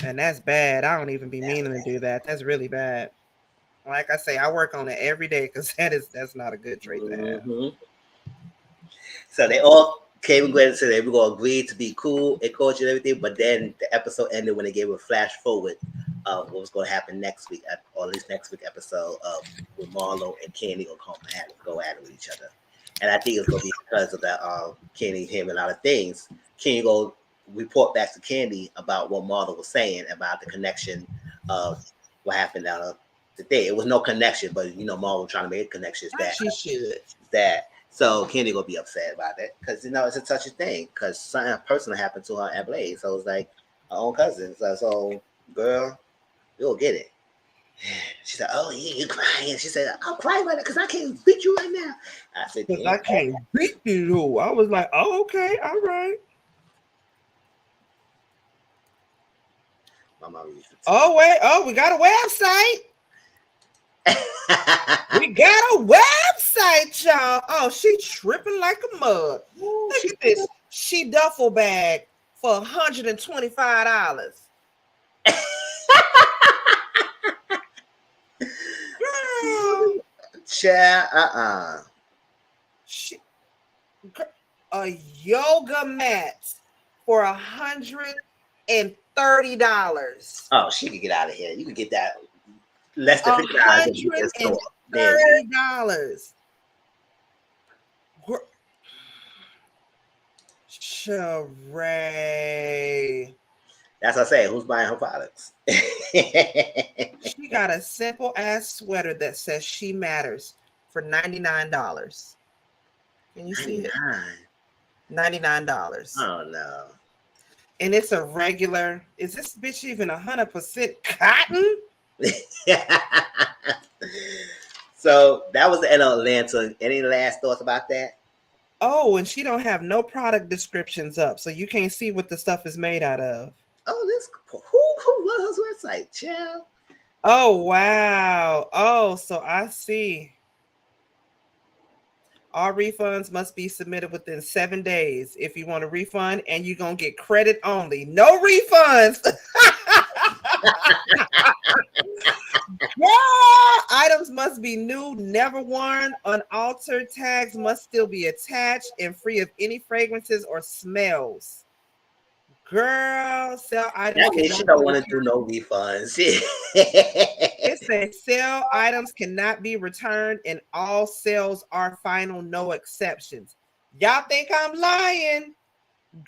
[SPEAKER 2] And that's bad. I don't even be meaning to do that. That's really bad. Like I say, I work on it every day because that's not a good trait to have.
[SPEAKER 1] mm-hmm. So they all came and went and said they were going to agree to be cool and coach and everything. But then the episode ended when they gave a flash forward of what was going to happen next week, or at least next week episode of with Marlo and Candy going to go at it with each other. And I think it's going to be because of that Candy hearing a lot of things. Candy go report back to Candy about what Marlo was saying about the connection of what happened down the day. It was no connection, but Marlo was trying to make a connection.
[SPEAKER 2] She should.
[SPEAKER 1] That. So Candy gonna be upset about it because it's a touchy thing because something personal happened to her at Blaze. So it's like her own cousin. So girl, you'll get it. She said, "Oh yeah, you crying?" She said, "I'm crying right now because I can't beat you right now." I said,
[SPEAKER 2] "Because I can't beat you." I was like, "Oh, okay, all right."
[SPEAKER 1] My mom used to
[SPEAKER 2] oh wait, we got a website. We got a website, y'all. Oh, she tripping like a mug. Look at this. She duffel bag for $125. Girl.
[SPEAKER 1] Child,
[SPEAKER 2] A yoga mat for $130.
[SPEAKER 1] Oh, she could get out of here. You could get that less than $50.
[SPEAKER 2] $130. Sheree.
[SPEAKER 1] That's what I say. Who's buying her products?
[SPEAKER 2] She got a simple ass sweater that says "She Matters" for $99. Can you see it? $99.
[SPEAKER 1] Oh no.
[SPEAKER 2] And it's a regular. Is this bitch even 100% cotton?
[SPEAKER 1] So that was the end of Atlanta. Any last thoughts about that?
[SPEAKER 2] Oh, and she don't have no product descriptions up, so you can't see what the stuff is made out of.
[SPEAKER 1] Oh, this who was her website, child?
[SPEAKER 2] Oh wow. Oh, so I see. All refunds must be submitted within 7 days if you want a refund, and you're gonna get credit only. No refunds. Yeah, items must be new, never worn, unaltered. Tags must still be attached and free of any fragrances or smells. Girl, sell items.
[SPEAKER 1] That means she don't want to do no refunds.
[SPEAKER 2] It says sell items cannot be returned, and all sales are final, no exceptions. Y'all think I'm lying?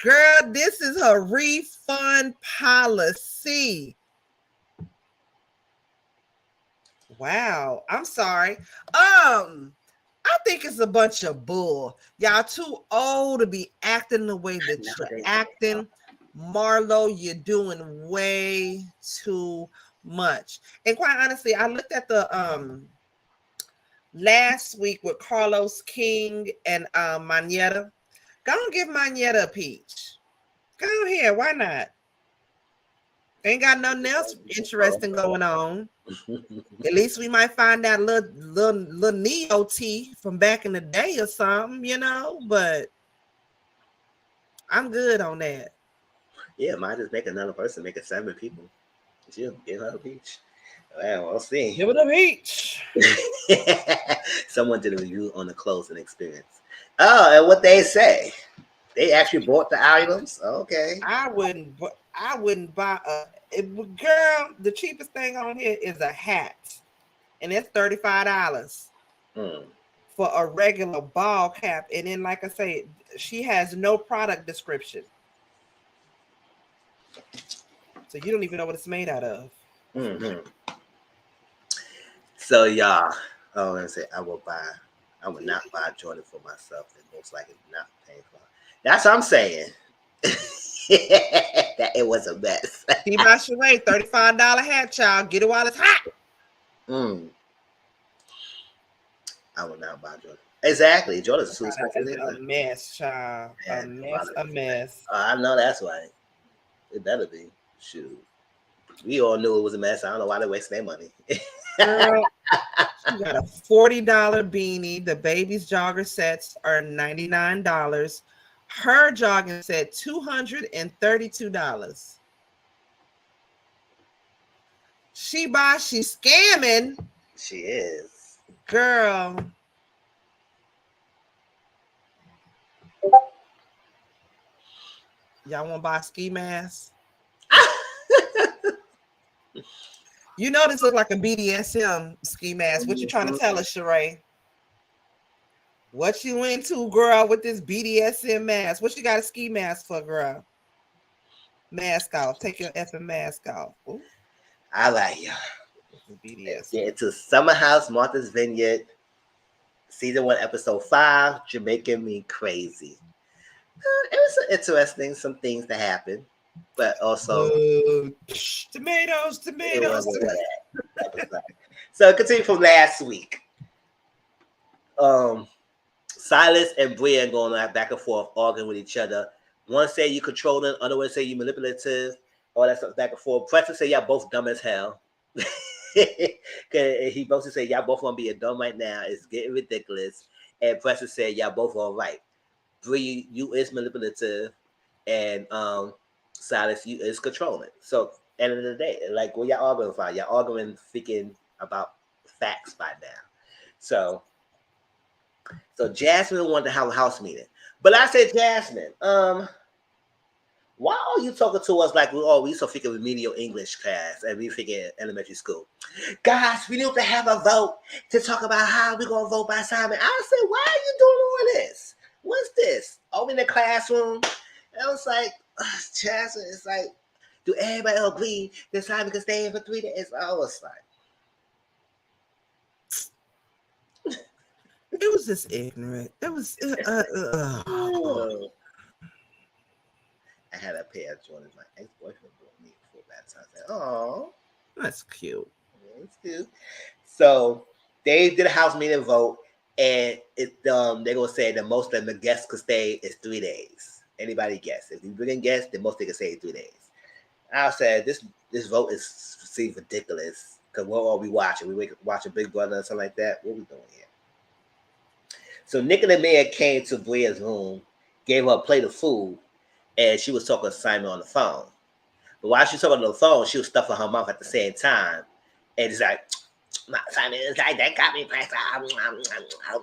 [SPEAKER 2] Girl, this is her refund policy. Wow, I'm sorry. I think it's a bunch of bull. Y'all too old to be acting the way that you're acting. Marlo, you're doing way too much. And quite honestly, I looked at the last week with Carlos King and Manetta. Go and give Manetta a peach. Go ahead, why not? Ain't got nothing else interesting going on. At least we might find that little Neo tea from back in the day or something, but I'm good on that.
[SPEAKER 1] Yeah, might just make another person, make it 7 people. She'll give her a peach. Well, we'll see.
[SPEAKER 2] Give it a peach.
[SPEAKER 1] Someone did a review on the closing experience. Oh, and what they say. They actually bought the items. Okay.
[SPEAKER 2] I wouldn't buy girl. The cheapest thing on here is a hat, and it's $35 for a regular ball cap. And then, like I say, she has no product description, so you don't even know what it's made out of.
[SPEAKER 1] Mm-hmm. So y'all, let me say, I would not buy Jordan for myself. It looks like it's not paying for it. That's what I'm saying. That it was a mess.
[SPEAKER 2] See by Sheree, $35 hat, child. Get it while it's hot.
[SPEAKER 1] I will not buy Jordan. Exactly. Jordan's too
[SPEAKER 2] It's
[SPEAKER 1] expensive.
[SPEAKER 2] a mess, child. A
[SPEAKER 1] Man,
[SPEAKER 2] mess, a mess.
[SPEAKER 1] I know that's right. It better be. Shoot. We all knew it was a mess. I don't know why they wasting their money.
[SPEAKER 2] Girl, she got a $40 beanie. The baby's jogger sets are $99. Her jogging set $232. She's scamming.
[SPEAKER 1] She is.
[SPEAKER 2] Girl. Y'all want to buy a ski mask? You know this look like a BDSM ski mask. What you trying to tell us, Sheree? What you into, girl, with this BDSM mask? What you got a ski mask for, girl? Mask off. Take your effing mask off. Ooh.
[SPEAKER 1] I like you.
[SPEAKER 2] BDSM.
[SPEAKER 1] Get into Summer House, Martha's Vineyard, season 1, episode 5, Jamaican Me Crazy. It was interesting, some things that happened, but also
[SPEAKER 2] tomatoes.
[SPEAKER 1] So continue from last week. Silas and Bria going back and forth, arguing with each other. One say you controlling, other one say you manipulative, all that stuff back and forth. Preston say y'all both dumb as hell. He both say y'all both gonna be a dumb right now. It's getting ridiculous. And Preston said y'all both all right. Bria, you is manipulative, and Silas, you is controlling. So end of the day, like what y'all arguing for? Y'all arguing thinking about facts by now. So Jasmine wanted to have a house meeting. But I said, Jasmine, why are you talking to us like we used to think of remedial English class and we think in elementary school? Guys, we need to have a vote to talk about how we're going to vote by assignment. I said, why are you doing all this? What's this? Are we in the classroom? And I was like, Jasmine, it's like, do everybody agree the assignment can stay in for 3 days? I was like,
[SPEAKER 2] it was just ignorant. It was.
[SPEAKER 1] I had a pair of Jordans my ex-boyfriend bought me for Valentine's Day. Oh,
[SPEAKER 2] that's cute.
[SPEAKER 1] That's cute. So they did a house meeting vote, and they're gonna say the most that the guests could stay is 3 days. Anybody guess? If you bring in guests, the most they can stay is 3 days. I said this vote seems ridiculous because what are we watching? We watching Big Brother or something like that. What are we doing here? So Nick and the mayor came to Bria's room, gave her a plate of food, and she was talking to Simon on the phone. But while she was talking on the phone, she was stuffing her mouth at the same time. And it's like, Simon, it's like, that got me pressed. I was like,
[SPEAKER 2] I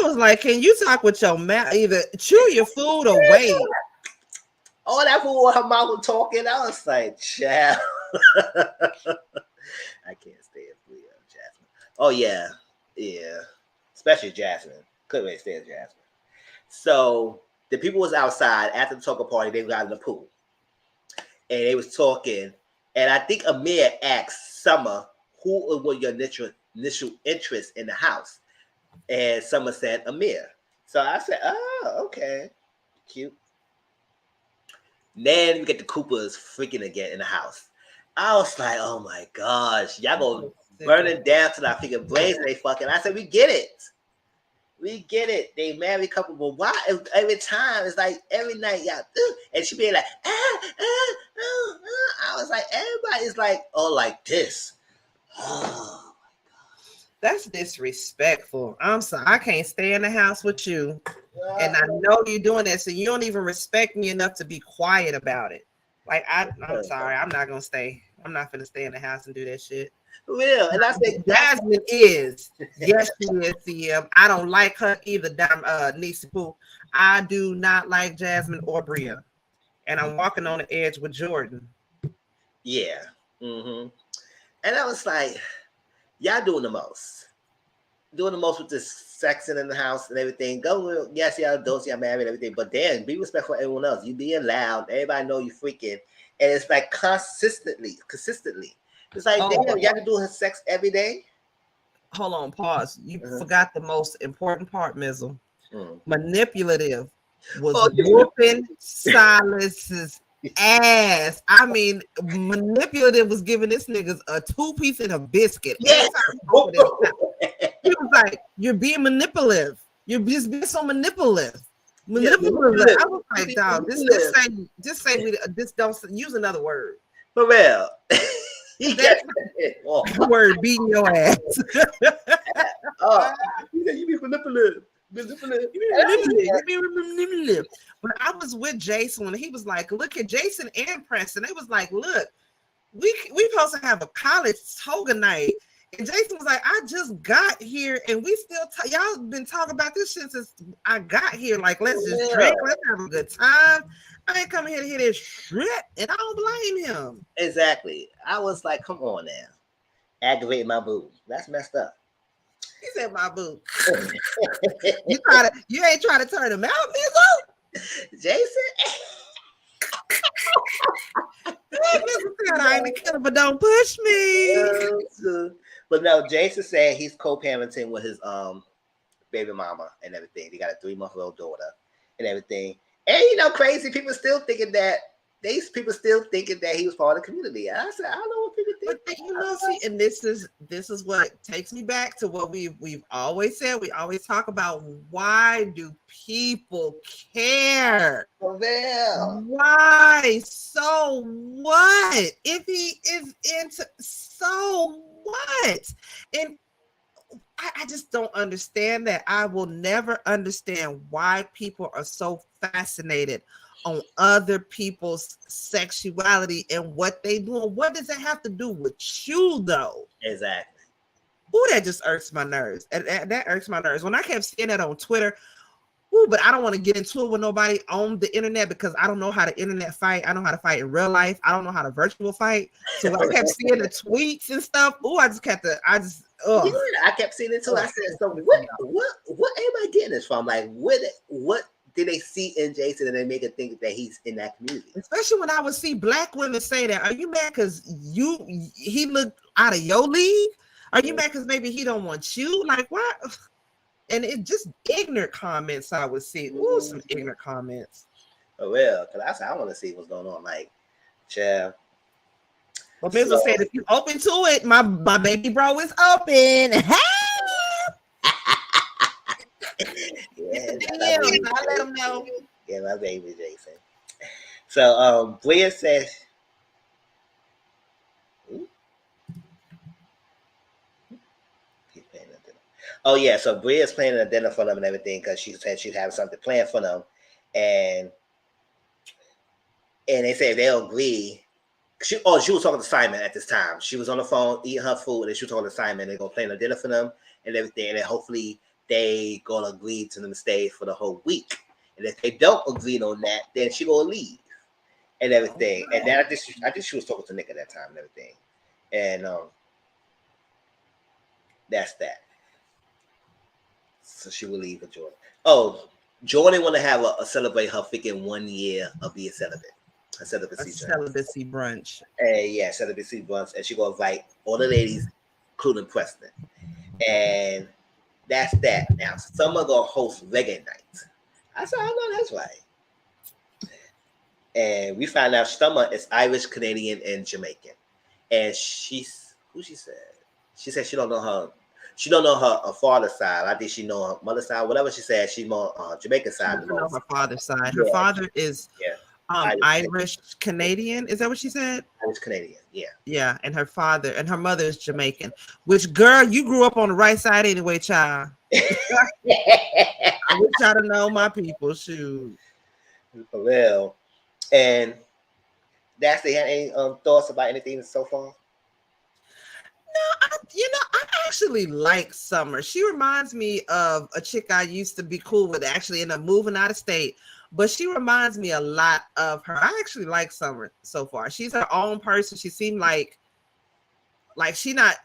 [SPEAKER 2] was like, can you talk with your mouth? Either chew your food or wait.
[SPEAKER 1] All that food with her mouth was talking. I was like, child. I can't stand Jasmine. Oh, yeah. Yeah. Especially Jasmine. Couldn't really stand Jasmine. So the people was outside after the talker party. They got in the pool. And they was talking. And I think Amir asked Summer, who was your initial interest in the house? And Summer said Amir. So I said, oh, okay. Cute. Then we get the Coopers freaking again in the house. I was like, oh my gosh, y'all gonna burn it down till I figure brains they fucking. I said, we get it. We get it. They married couple, but why every time it's like every night y'all and she be like, I was like, everybody's like, oh, like this. Oh my God.
[SPEAKER 2] That's disrespectful. I'm sorry. I can't stay in the house with you. And I know you're doing that, so you don't even respect me enough to be quiet about it. Like, I'm sorry. I'm not going to stay. I'm not going to stay in the house and do that shit.
[SPEAKER 1] Real. And I said,
[SPEAKER 2] Jasmine is. Yes, she is, CM. I don't like her either, Nisi Poo. I do not like Jasmine or Bria. And I'm walking on the edge with Jordan.
[SPEAKER 1] Yeah. Mm-hmm. And I was like, y'all doing the most. Doing the most with this sexing in the house and everything. Go, yes, y'all adults, y'all married and everything, but then be respectful for everyone else. You being loud, everybody know you freaking, and it's like consistently. It's like, damn, y'all can do sex every day.
[SPEAKER 2] Hold on, pause. You forgot the most important part, Mizzle. Manipulative was whooping Silas's ass. I mean, manipulative was giving this niggas a 2-piece and a biscuit every
[SPEAKER 1] Yes.
[SPEAKER 2] time he opened his mouth. He was like, "You're being manipulative. You're just being so manipulative."
[SPEAKER 1] Yeah,
[SPEAKER 2] Manipulative. I was
[SPEAKER 1] You
[SPEAKER 2] like,
[SPEAKER 1] be
[SPEAKER 2] "Dog,
[SPEAKER 1] manipulative.
[SPEAKER 2] just say we just don't use another word."
[SPEAKER 1] For real. He
[SPEAKER 2] That's
[SPEAKER 1] kept it. Oh,
[SPEAKER 2] the word beating your ass.
[SPEAKER 1] oh. He said, you be manipulative. Manipulative.
[SPEAKER 2] You be manipulative. You be manipulative. But I was with Jason when he was like, "Look at Jason and Preston." They was like, "Look, we supposed to have a college toga night." And Jason was like, "I just got here, and we still y'all been talking about this shit since I got here. Like, let's just drink, let's have a good time. I ain't coming here to hear this shit, and I don't blame him."
[SPEAKER 1] Exactly. I was like, come on now. Aggravate my boo. That's messed up.
[SPEAKER 2] He said, "My boo, you ain't trying to turn him out, Mizzle."
[SPEAKER 1] Jason?
[SPEAKER 2] Mizzle said, "I ain't a killer, but don't push me."
[SPEAKER 1] But no, Jason said he's co-parenting with his baby mama and everything. They got a 3-month-old daughter and everything. And crazy people still thinking that he was part of the community. I said, I don't know what people think.
[SPEAKER 2] But see, and this is what takes me back to what we've always said. We always talk about, why do people care?
[SPEAKER 1] For real.
[SPEAKER 2] Why? So what? If he is into, so what? And I just don't understand that. I will never understand why people are so fascinated on other people's sexuality and what they do. What does that have to do with you, though?
[SPEAKER 1] Exactly.
[SPEAKER 2] Ooh, that just irks my nerves. And that irks my nerves. When I kept seeing that on Twitter, but I don't want to get into it with nobody on the internet, because I don't know how to internet fight. I know how to fight in real life. I don't know how to virtual fight. So when I kept seeing the tweets and stuff,
[SPEAKER 1] Yeah, I kept seeing it too. I said, so what am I getting this from? Like, what did they see in Jason and they make it think that he's in that community?
[SPEAKER 2] Especially when I would see black women say that. Are you mad because he looked out of your league? Are you mad because maybe he don't want you? Like, what? And it just ignorant comments I would see. Ooh, some ignorant comments.
[SPEAKER 1] For real. Because I said, I want to see what's going on. Like, child.
[SPEAKER 2] But Mizzle said, if you open to it, my baby bro is open.
[SPEAKER 1] Yeah,
[SPEAKER 2] I let him know.
[SPEAKER 1] Yeah, my baby Jason. So Bria says, oh yeah, so Bria's planning a dinner for them and everything, because she said she'd have something planned for them, and they said they'll agree. She was talking to Simon at this time. She was on the phone eating her food, and she was talking to Simon. They're gonna plan a dinner for them and everything, and then hopefully they gonna agree to them stay for the whole week. And if they don't agree on that, then she gonna leave and everything. And then I think she was talking to Nick at that time and everything. And that's that. So she will leave with Jordan. Oh, Jordan want to have a celebrate her freaking 1 year of being celibate. A celibacy
[SPEAKER 2] brunch.
[SPEAKER 1] Yeah, celibacy brunch. And she gonna invite all the ladies, including Preston. And that's that. Now, Summer gonna host reggae night. I said, I know that's right. And we found out Summer is Irish, Canadian, and Jamaican. And she said? She said she don't know her. She don't know her father's side. I think she know her mother's side. Whatever she said, she more Jamaican side.
[SPEAKER 2] She doesn't know her father's side. Her father is Irish Canadian. Is that what she said?
[SPEAKER 1] Irish Canadian. Yeah.
[SPEAKER 2] Yeah, and her mother is Jamaican. Which, girl, you grew up on the right side anyway, child. I wish y'all to know my people. Shoot.
[SPEAKER 1] For real. And that's the any thoughts about anything so far?
[SPEAKER 2] No, I actually like Summer. She reminds me of a chick I used to be cool with, actually ended up moving out of state. But she reminds me a lot of her. I actually like Summer so far. She's her own person. She seemed like she not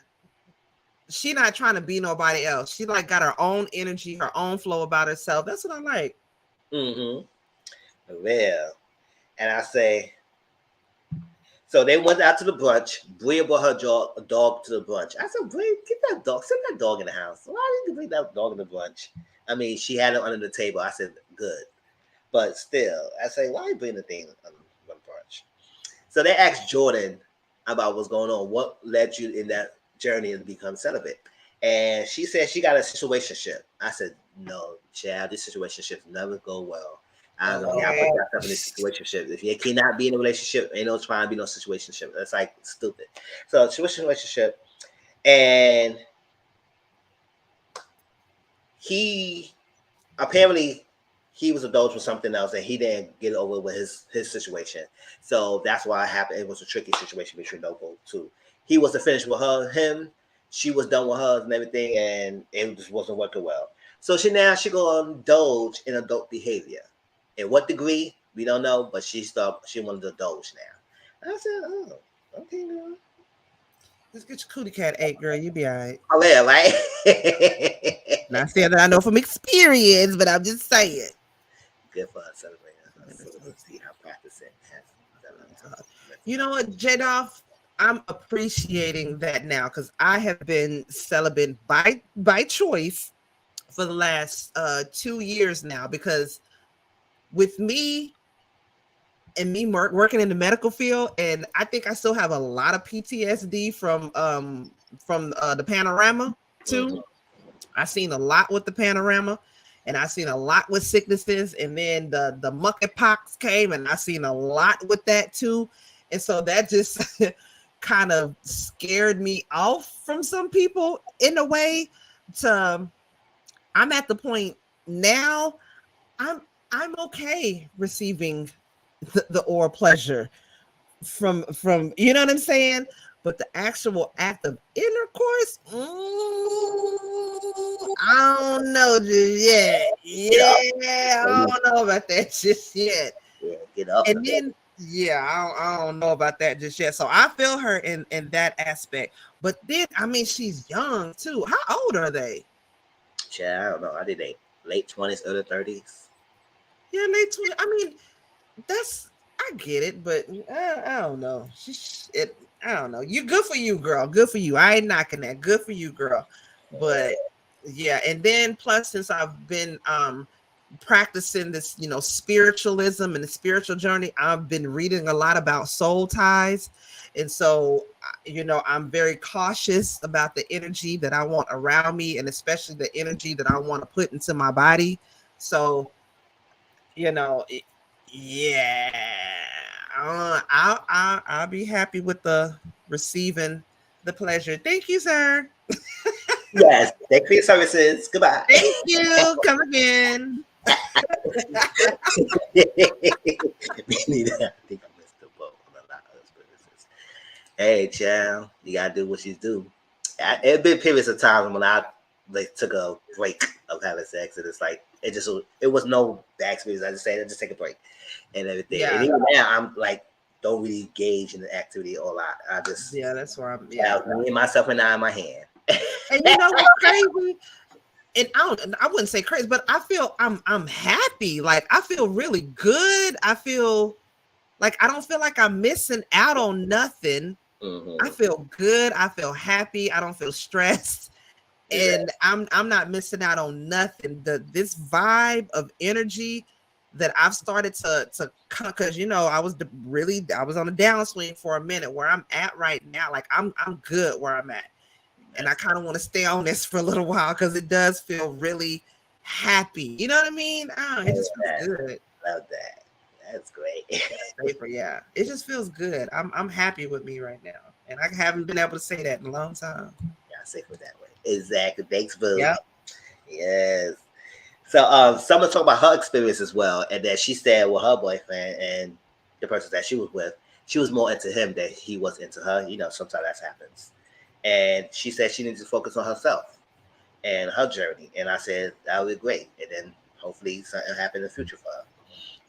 [SPEAKER 2] trying to be nobody else. She like got her own energy, her own flow about herself. That's what I like.
[SPEAKER 1] Well, and I say, so they went out to the brunch. Bria brought her dog to the brunch. I said, Bria, get that dog. Send that dog in the house. Why did you bring that dog in the brunch? I mean, she had it under the table. I said, good. But still, I say, why bring the thing on the brunch? So they asked Jordan about what's going on. What led you in that journey to become celibate? And she said she got a situationship. I said, no, child, this situationship never go well. I don't know. Y'all put
[SPEAKER 2] Okay.
[SPEAKER 1] yourself in a situationship. If you cannot be in a relationship, ain't no trying to be no situationship. That's like stupid. So situationship, and he apparently he was adults with something else, and he didn't get over with his situation. So that's why it happened. It was a tricky situation between those two. He was to finish with him. She was done with her and everything, and it just wasn't working well. So she go indulge in adult behavior. In what degree we don't know, but she wanted to indulge now. I said, oh, okay, girl.
[SPEAKER 2] Just get your cootie cat ate, girl. You be all right.
[SPEAKER 1] Oh yeah, right.
[SPEAKER 2] Not saying that I know from experience, but I'm just saying.
[SPEAKER 1] Good for us celebrating. Let's see how practicing has.
[SPEAKER 2] You know what, Jadoff? I'm appreciating that now because I have been celibate by choice for the last 2 years now. Because with me and me working in the medical field, and I think I still have a lot of PTSD from the panorama too.
[SPEAKER 1] Mm-hmm.
[SPEAKER 2] I seen a lot with the panorama, and I seen a lot with sicknesses, and then the monkeypox came, and I seen a lot with that too, and so that just kind of scared me off from some people in a way. To I'm at the point now. I'm okay receiving the oral pleasure from you know what I'm saying, but the actual act of intercourse, I don't know just yet. Yeah, I don't know about that just yet.
[SPEAKER 1] Yeah, get up.
[SPEAKER 2] And then I don't know about that just yet. So I feel her in that aspect. But then I mean she's young too. How old are they?
[SPEAKER 1] Yeah, I don't know. I did late 20s, early 30s.
[SPEAKER 2] Yeah, late 20s. I mean, I get it, but I don't know. I don't know. You good for you, girl. Good for you. I ain't knocking that. Good for you, girl. But yeah, and then plus since I've been practicing this, spiritualism and the spiritual journey, I've been reading a lot about soul ties. And so, I'm very cautious about the energy that I want around me, and especially the energy that I want to put into my body. So, yeah, I'll be happy with the receiving the pleasure. Thank you, sir.
[SPEAKER 1] Yes, thank you for your services. Goodbye.
[SPEAKER 2] Thank you. Come again.
[SPEAKER 1] Me neither. I think I missed the boat on a lot of services. Hey, child, you gotta do what you do. It been periods of time when I took a break of having sex, and it's like it was no bad experience. I just say just take a break and everything.
[SPEAKER 2] Yeah.
[SPEAKER 1] And even now, I'm like don't really engage in the activity a lot. I just
[SPEAKER 2] That's where I'm.
[SPEAKER 1] me and myself and I in my hand.
[SPEAKER 2] And you know what's crazy? And I wouldn't say crazy, but I feel I'm happy. Like I feel really good. I feel like I don't feel like I'm missing out on nothing.
[SPEAKER 1] Mm-hmm.
[SPEAKER 2] I feel good. I feel happy. I don't feel stressed. And I'm not missing out on nothing. This vibe of energy that I've started to because I was on a downswing for a minute. Where I'm at right now, like I'm good where I'm at, and I kind of want to stay on this for a little while because it does feel really happy. You know what I mean? It just feels good.
[SPEAKER 1] Love that. That's great.
[SPEAKER 2] Yeah, it just feels good. I'm happy with me right now, and I haven't been able to say that in a long time.
[SPEAKER 1] Yeah, say for that way. Exactly. Thanks, Boo.
[SPEAKER 2] Yep.
[SPEAKER 1] Yes. So someone talked about her experience as well, and that she said with her boyfriend and the person that she was with, she was more into him than he was into her. Sometimes that happens. And she said she needs to focus on herself and her journey. And I said that would be great. And then hopefully something happen in the future for her.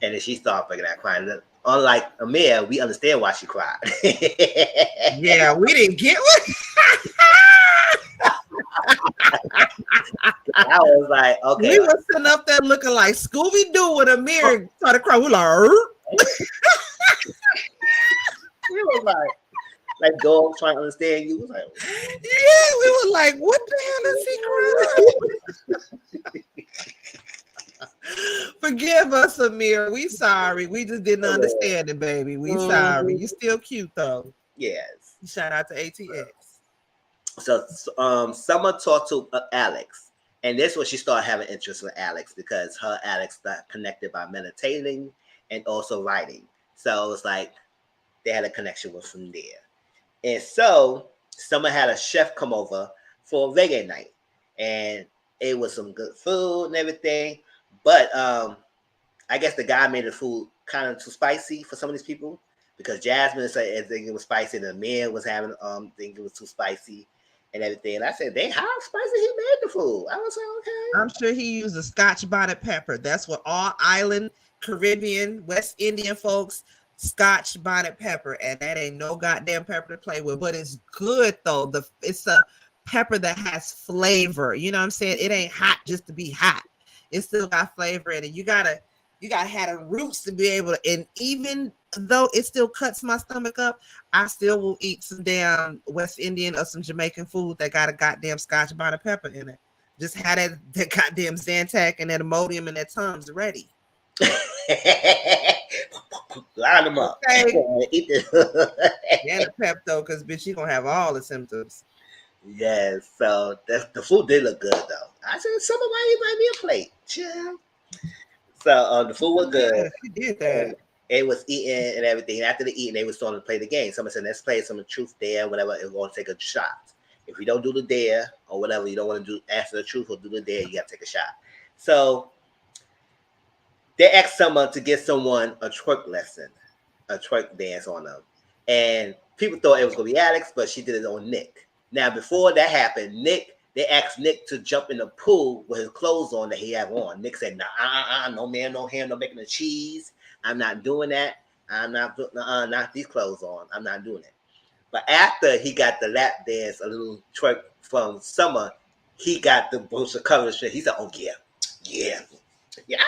[SPEAKER 1] And then she started breaking out crying. Unlike Amir, we understand why she cried.
[SPEAKER 2] Yeah, we didn't get one.
[SPEAKER 1] I was like, okay.
[SPEAKER 2] We were sitting up there looking like Scooby Doo with a mirror started crying. We like,
[SPEAKER 1] we was like dogs trying to understand you. Was like,
[SPEAKER 2] yeah, we were like, what the hell is he crying? Forgive us, Amir. We sorry. We just didn't understand it, baby. We sorry. You still cute though.
[SPEAKER 1] Yes.
[SPEAKER 2] Shout out to ATX.
[SPEAKER 1] So Summer talked to Alex, and this was she started having interest with Alex because her Alex got connected by meditating and also writing. So it's like they had a connection with from there. And so Summer had a chef come over for a reggae night, and it was some good food and everything. But I guess the guy made the food kind of too spicy for some of these people because Jasmine said thinking it was spicy, and the man was having thinking it was too spicy and everything. And I said, "They how spicy he made the food?" I was like, "Okay."
[SPEAKER 2] I'm sure he used a Scotch bonnet pepper. That's what all island, Caribbean, West Indian folks Scotch bonnet pepper, and that ain't no goddamn pepper to play with. But it's good though. It's a pepper that has flavor. You know what I'm saying? It ain't hot just to be hot. It still got flavor in it. You gotta have the roots to be able to. And even though it still cuts my stomach up, I still will eat some damn West Indian or some Jamaican food that got a goddamn Scotch bonnet pepper in it. Just had that goddamn Zantac and that Imodium and that Tums ready.
[SPEAKER 1] Line them up.
[SPEAKER 2] Okay.
[SPEAKER 1] Eat this.
[SPEAKER 2] And the Pepto, because bitch, you gonna have all the symptoms.
[SPEAKER 1] Yes, so the food did look good though. I said, "Summer, why you buy me a plate?" Chill. So the food was good.
[SPEAKER 2] Yeah, she did that.
[SPEAKER 1] It was eating and everything. And after the eating, they were starting to play the game. Someone said, "Let's play some truth dare, whatever. We're going to take a shot. If you don't do the dare or whatever, you don't want to do after the truth or do the dare, you got to take a shot." So they asked someone to get someone a twerk lesson, a twerk dance on them, and people thought it was going to be Alex, but she did it on Nick. Now, before that happened, they asked Nick to jump in the pool with his clothes on that he had on. Nick said, "Nah, no man, no ham, no making the cheese. I'm not doing that. I'm not putting not these clothes on. I'm not doing it." But after he got the lap dance, a little twerk from Summer, he got the bullshit cover shit. He said, "Oh yeah, yeah, yeah."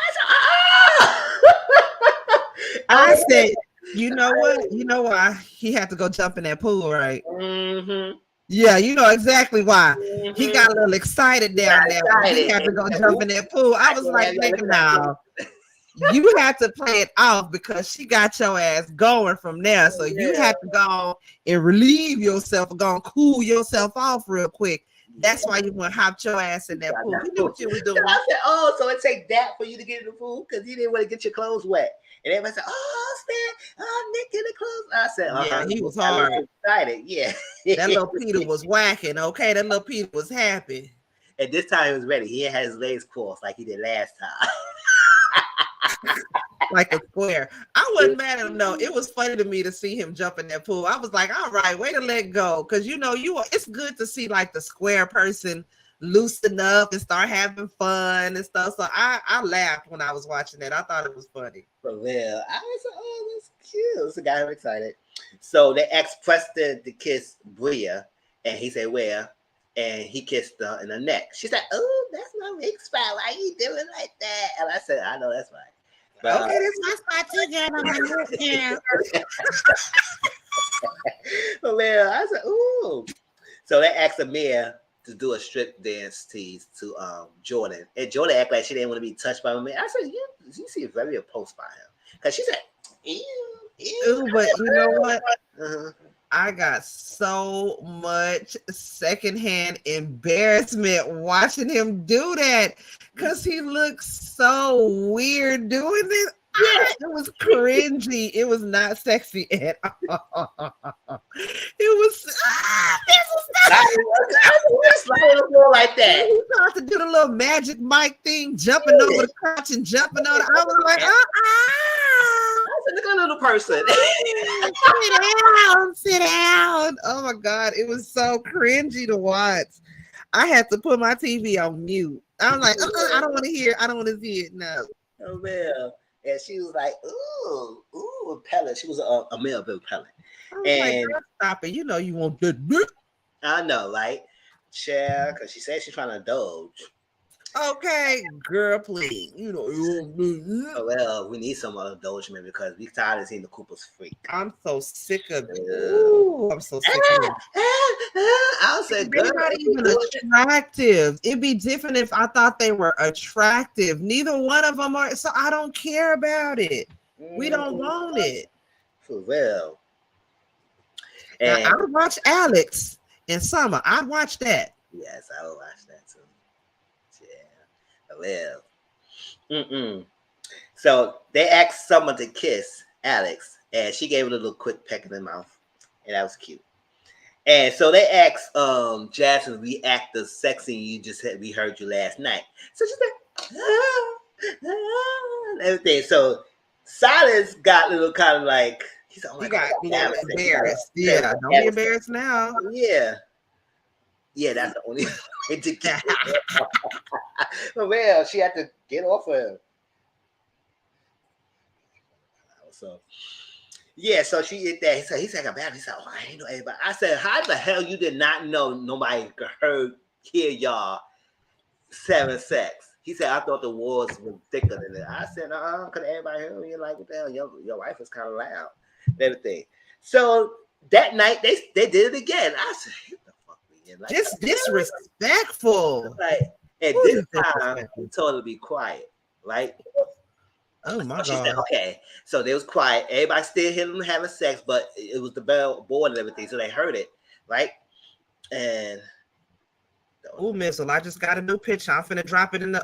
[SPEAKER 2] I said, you know what? You know why he had to go jump in that pool, right?
[SPEAKER 1] Mm-hmm.
[SPEAKER 2] Yeah, you know exactly why.
[SPEAKER 1] Mm-hmm.
[SPEAKER 2] He got a little excited down there. He had to go jump in that pool. I was like, nigga, now you had to play it off because she got your ass going from there. So you had to go and relieve yourself, go and cool yourself off real quick. That's why you want to hop your ass in that pool. You knew what you was doing.
[SPEAKER 1] So I said, "Oh, so it take that for you to get in the pool because you didn't want to get your clothes wet." And everybody said, "Oh, Stan, Nick in the clothes." I said,
[SPEAKER 2] "Yeah, he was hard,
[SPEAKER 1] excited." Yeah,
[SPEAKER 2] that little Peter was whacking. Okay, that little Peter was happy.
[SPEAKER 1] And this time he was ready. He had his legs crossed like he did last time.
[SPEAKER 2] Like a square. I wasn't mad at him. No, it was funny to me to see him jump in that pool. I was like, all right, way to let go. Because it's good to see like the square person loosen up and start having fun and stuff. So I laughed when I was watching it. I thought it was funny.
[SPEAKER 1] For real. I was like, "Oh, that's cute." So guy, I'm excited. So they asked Preston to kiss Bria, and he said, "Where?" And he kissed her in the neck. She said, "Oh, that's my weak spot. Why you doing like that?" And I said, "I know that's right." But,
[SPEAKER 2] okay, that's my spot too, girl.
[SPEAKER 1] But man, I said, "Ooh." So they asked Amir to do a strip dance tease to Jordan, and Jordan acted like she didn't want to be touched by Amir. I said, "You seem very opposed by him," because she said, "Ew, ew."
[SPEAKER 2] But you know what?
[SPEAKER 1] Uh-huh.
[SPEAKER 2] I got so much secondhand embarrassment watching him do that because he looks so weird doing it. Yeah, it was cringy. It was not sexy at all. It was.
[SPEAKER 1] Like that.
[SPEAKER 2] He tried to do the little magic mic thing, jumping over the couch and jumping on it. I was like,
[SPEAKER 1] Look at a little person.
[SPEAKER 2] Sit down. Oh my God. It was so cringy to watch. I had to put my TV on mute. I was like, I don't want to hear. I don't want to see it. No.
[SPEAKER 1] Oh, man. And she was like, ooh, repellent. She was a male repellent. And
[SPEAKER 2] like, stop it. You know you want to.
[SPEAKER 1] I know, right? Chair, because she said she's trying to indulge.
[SPEAKER 2] Okay, girl, please. You know,
[SPEAKER 1] Oh, well, we need some indulgence because we tired of seeing the Cooper's freak.
[SPEAKER 2] I'm so sick of it.
[SPEAKER 1] Uh,
[SPEAKER 2] Ooh, I'm so sick of it.
[SPEAKER 1] I'll say, girl,
[SPEAKER 2] They're not
[SPEAKER 1] if we
[SPEAKER 2] even
[SPEAKER 1] doing it.
[SPEAKER 2] attractive. It'd be different if I thought they were attractive. Neither one of them are, so I don't care about it. We don't
[SPEAKER 1] Mhm,
[SPEAKER 2] want it.
[SPEAKER 1] for real.
[SPEAKER 2] Now I
[SPEAKER 1] And
[SPEAKER 2] watch Alex in summer. I watch that.
[SPEAKER 1] yes, I will watch that too. Yeah, I will. Mm-mm. So they asked someone to kiss Alex, and she gave it a little quick peck in the mouth, and that was cute. And so they asked Jasmine react the sex scene you just had we heard you last night. So she said, and everything. So Silas got a little kind of like he said, "Oh my
[SPEAKER 2] He
[SPEAKER 1] god,
[SPEAKER 2] got a little
[SPEAKER 1] embarrassing." He got
[SPEAKER 2] embarrassed.
[SPEAKER 1] upset,
[SPEAKER 2] Yeah, don't be
[SPEAKER 1] embarrassing.
[SPEAKER 2] embarrassed now.
[SPEAKER 1] Yeah, yeah, that's the only way to get it. But well, she had to get off of him. So yeah, so she did that. He said, I got bad. He said, oh, I ain't know anybody. I said, how the hell you did not know nobody hear y'all having sex? He said, I thought the walls were thicker than it. I said, could everybody hear me? You're like, what the hell? Your wife is kind of loud and everything. So that night, they did it again. I said, hit the fuck me in. Like,
[SPEAKER 2] Just disrespectful.
[SPEAKER 1] like, and
[SPEAKER 2] Who
[SPEAKER 1] this
[SPEAKER 2] is
[SPEAKER 1] time, he
[SPEAKER 2] disrespectful?
[SPEAKER 1] told her to be quiet, right?
[SPEAKER 2] Oh my
[SPEAKER 1] She said,
[SPEAKER 2] god.
[SPEAKER 1] okay. So they was quiet. Everybody still hearing them having sex, but it was the bell board and everything. So they heard it, right? And
[SPEAKER 2] Oh, Missile, I just got a new picture. I'm finna drop it in the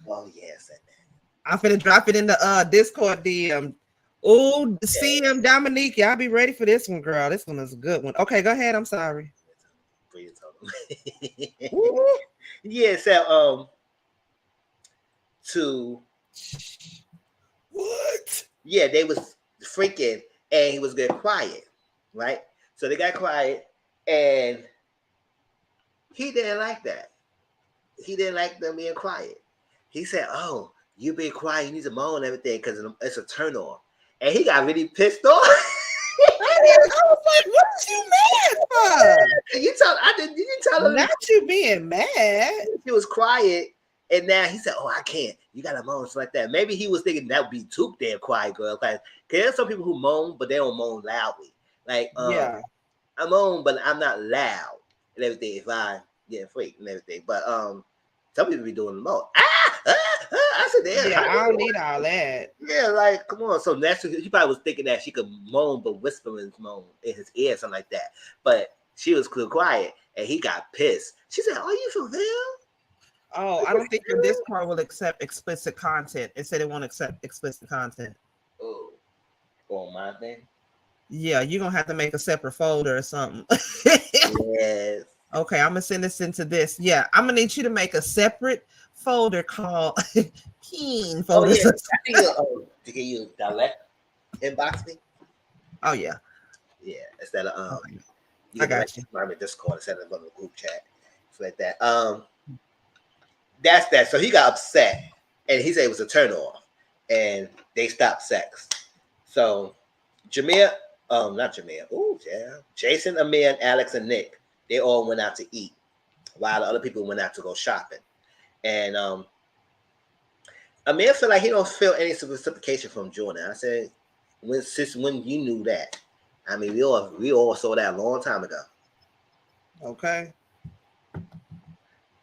[SPEAKER 1] oh yes,
[SPEAKER 2] I'm finna drop it in the Discord DM. Oh, CM Dominique, y'all be ready for this one, girl. This one is a good one. Okay, go ahead. I'm sorry. Woo.
[SPEAKER 1] yeah. So to
[SPEAKER 2] What?
[SPEAKER 1] yeah, they was freaking, and he was getting quiet, right? So they got quiet, and he didn't like that. He didn't like them being quiet. He said, "Oh, you being quiet, you need to moan and everything because it's a turn on." And he got really pissed off.
[SPEAKER 2] I was like, what is you mad for?
[SPEAKER 1] you tell I did. Did you tell him
[SPEAKER 2] Not you being mad.
[SPEAKER 1] he was quiet? And now he said, "Oh, I can't. You gotta moan just like that." Maybe he was thinking that would be too damn quiet, girl. Like, cause there's some people who moan, but they don't moan loudly. Like,
[SPEAKER 2] Yeah.
[SPEAKER 1] I moan, but I'm not loud and everything. If I get freak and everything, but some people be doing the moan. I said, "Damn,
[SPEAKER 2] Yeah, I don't need all that.
[SPEAKER 1] yeah, like, come on." So naturally, he probably was thinking that she could moan, but whisper his moan in his ear, something like that. But she was quiet, and he got pissed. She said, "Are you for real?"
[SPEAKER 2] Oh, I don't think your Discord will accept explicit content. It said it won't accept explicit content.
[SPEAKER 1] Oh, on my thing.
[SPEAKER 2] Yeah, you're gonna have to make a separate folder or something.
[SPEAKER 1] Yes.
[SPEAKER 2] Okay, I'm gonna send this into this. Yeah, I'm gonna need you to make a separate folder called Keen
[SPEAKER 1] Oh
[SPEAKER 2] folder.
[SPEAKER 1] yeah. I think can you direct inbox me?
[SPEAKER 2] Oh yeah,
[SPEAKER 1] Yeah. Instead of
[SPEAKER 2] okay.
[SPEAKER 1] you
[SPEAKER 2] I
[SPEAKER 1] can
[SPEAKER 2] got
[SPEAKER 1] direct
[SPEAKER 2] you.
[SPEAKER 1] my Discord instead of on the group chat. So like that. That's that. So he got upset, and he said it was a turn off, and they stopped sex. So Jameer, not Jameer. Oh yeah, Jason, Amir, and Alex and Nick, they all went out to eat, while the other people went out to go shopping. And Amir felt like he don't feel any reciprocation from Jordan. I said, when you knew that? I mean, we all saw that a long time ago.
[SPEAKER 2] Okay.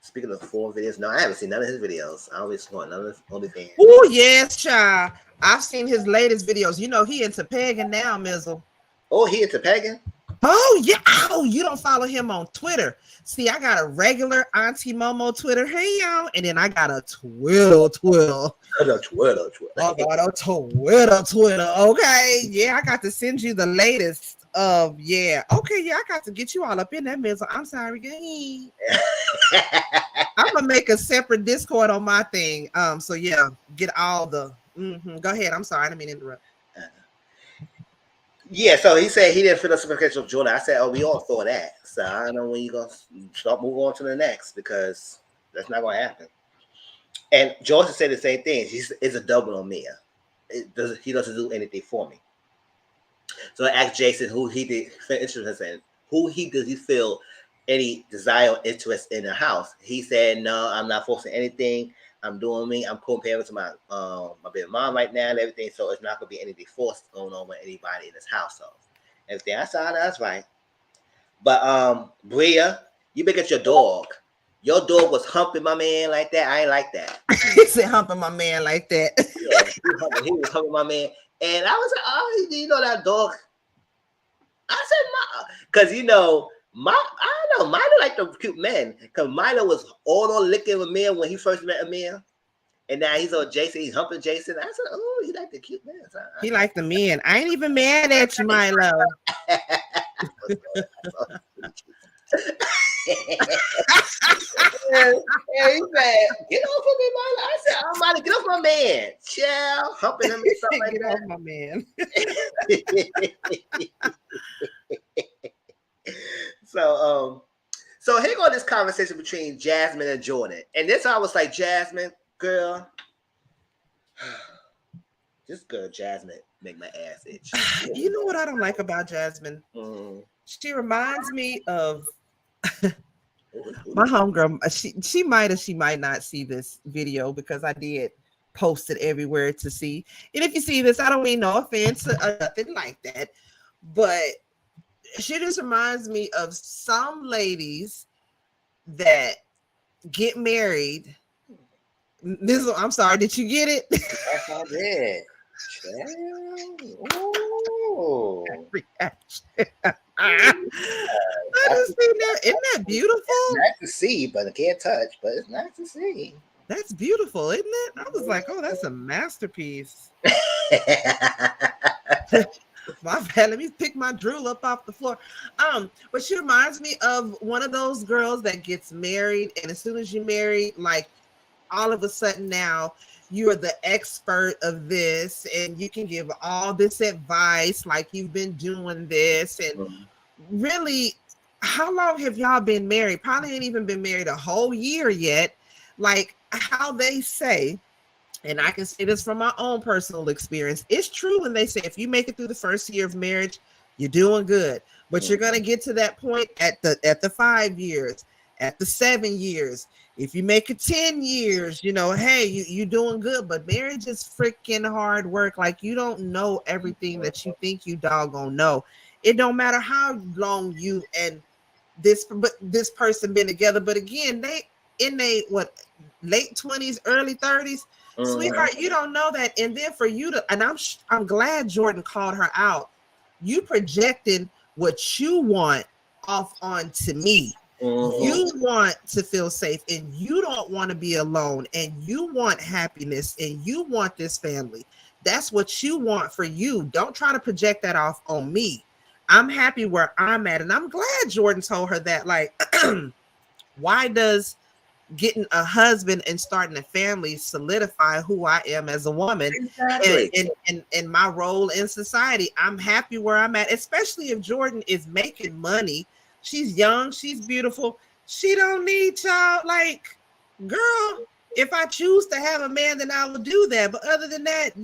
[SPEAKER 1] Speaking of 4 videos, no, I haven't seen none of his videos. I always want none of his OnlyFans.
[SPEAKER 2] Oh yes, child. I've seen his latest videos. You know he into pegging now, Mizzle.
[SPEAKER 1] Oh, he into pegging?
[SPEAKER 2] Oh yeah. Oh, you don't follow him on Twitter. See, I got a regular Auntie Momo Twitter. Hey y'all, and then I got a Twitter.
[SPEAKER 1] Twitter.
[SPEAKER 2] I got a Twitter. Okay, yeah, I got to send you the latest. Yeah. Okay, yeah, I got to get you all up in that Mizzle. I'm sorry, go ahead. I'm gonna make a separate Discord on my thing. So yeah, get all the. Go ahead. I'm sorry, I didn't mean to interrupt.
[SPEAKER 1] Yeah, so he said he didn't feel the reciprocation of Jordan. I said, oh, we all thought that. So I don't know when you're gonna start moving on to the next because that's not gonna happen. And George said the same thing. It's a double on Mia. He doesn't do anything for me. So I asked Jason who he did interested in, who he does he feel any desire or interest in the house. He said, "No, I'm not forcing anything. I'm doing me. I'm co-parenting to my baby mom right now and everything. So it's not gonna be anything forced going on with anybody in this household. Everything I saw, that's right. But Bria, you look at your dog. Your dog was humping my man like that. I ain't like that.
[SPEAKER 2] He said humping my man like that.
[SPEAKER 1] Yeah, he was humping my man, and I was like, "Oh, you know that dog." I said, because I don't know, Milo like the cute men. Because Milo was all on licking Amir when he first met Amir. And now he's on Jason, he's humping Jason. I said, oh, he like the cute men. So
[SPEAKER 2] He like the men. I ain't even mad at you, Milo.
[SPEAKER 1] And he said, get off of me, Milo. I said, oh, Milo, get off my man. Chill, humping him and stuff like
[SPEAKER 2] Get
[SPEAKER 1] that.
[SPEAKER 2] off my man.
[SPEAKER 1] So here go this conversation between Jasmine and Jordan. And this I was like, Jasmine, girl, this girl Jasmine make my ass itch.
[SPEAKER 2] You know what I don't like about Jasmine?
[SPEAKER 1] Mm.
[SPEAKER 2] She reminds me of my homegirl. She might or she might not see this video because I did post it everywhere to see. And if you see this, I don't mean no offense or nothing like that, but she just reminds me of some ladies that get married. I'm sorry, did you get it?
[SPEAKER 1] Yes, I did. Oh.
[SPEAKER 2] I just think that isn't that beautiful?
[SPEAKER 1] It's nice to see, but I can't touch. But it's nice to see.
[SPEAKER 2] That's beautiful, isn't it? I was like, oh, that's a masterpiece. My bad. Let me pick my drool up off the floor. But she reminds me of one of those girls that gets married, and as soon as you marry, like all of a sudden now you're the expert of this, and you can give all this advice, like you've been doing this, and really, how long have y'all been married? Probably ain't even been married a whole year yet. Like how they say. And I can say this from my own personal experience. It's true when they say if you make it through the first year of marriage, you're doing good. But you're gonna get to that point at the 5 years, at the 7 years. If you make it 10 years, hey, you're doing good. But marriage is freaking hard work. Like you don't know everything that you think you doggone know. It don't matter how long you and this person been together. But again, they in they late 20s, early 30s. Sweetheart, you don't know that. And then for you to, and I'm glad Jordan called her out. You projected what you want off onto me. You want to feel safe, and you don't want to be alone, and you want happiness, and you want this family. That's what you want for you. Don't try to project that off on me. I'm happy where I'm at, and I'm glad Jordan told her that. Like, why does getting a husband and starting a family solidify who I am as a woman? Exactly. and my role in society? I'm happy where I'm at, especially if Jordan is making money. She's young, she's beautiful, she don't need y'all. Like, girl, if I choose to have a man, then I will do that. But other than that,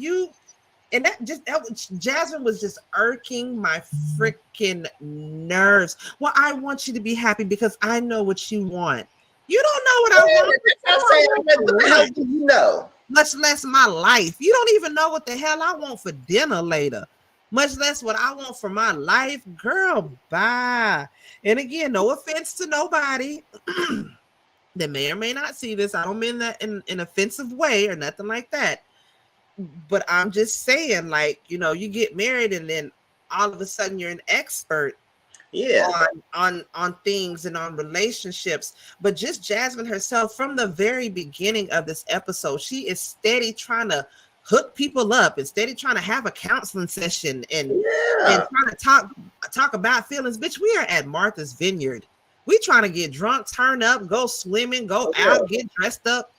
[SPEAKER 2] Jasmine was just irking my freaking nerves. Well, I want you to be happy because I know what you want. You don't know what I want.
[SPEAKER 1] What the hell do you know?
[SPEAKER 2] Much less my life. You don't even know what the hell I want for dinner later. Much less what I want for my life. Girl, bye. And again, no offense to nobody that may or may not see this. I don't mean that in an offensive way or nothing like that. But I'm just saying, like, you get married and then all of a sudden you're an expert. Yeah, on things and on relationships. But just Jasmine herself, from the very beginning of this episode, she is steady trying to hook people up and steady trying to have a counseling session and trying to talk about feelings. Bitch, we are at Martha's Vineyard. We trying to get drunk, turn up, go swimming, go out, get dressed up,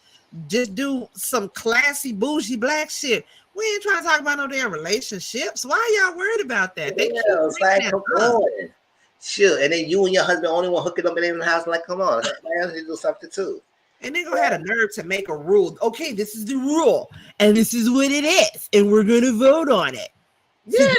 [SPEAKER 2] just do some classy bougie black shit. We ain't trying to talk about no damn relationships. Why y'all worried about that? They
[SPEAKER 1] it's like, come on. Sure, and then you and your husband only one hooking up in the house. Like, come on, man, you do something too.
[SPEAKER 2] And they gonna have a nerve to make a rule. Okay, this is the rule, and this is what it is, and we're gonna vote on it. Yeah,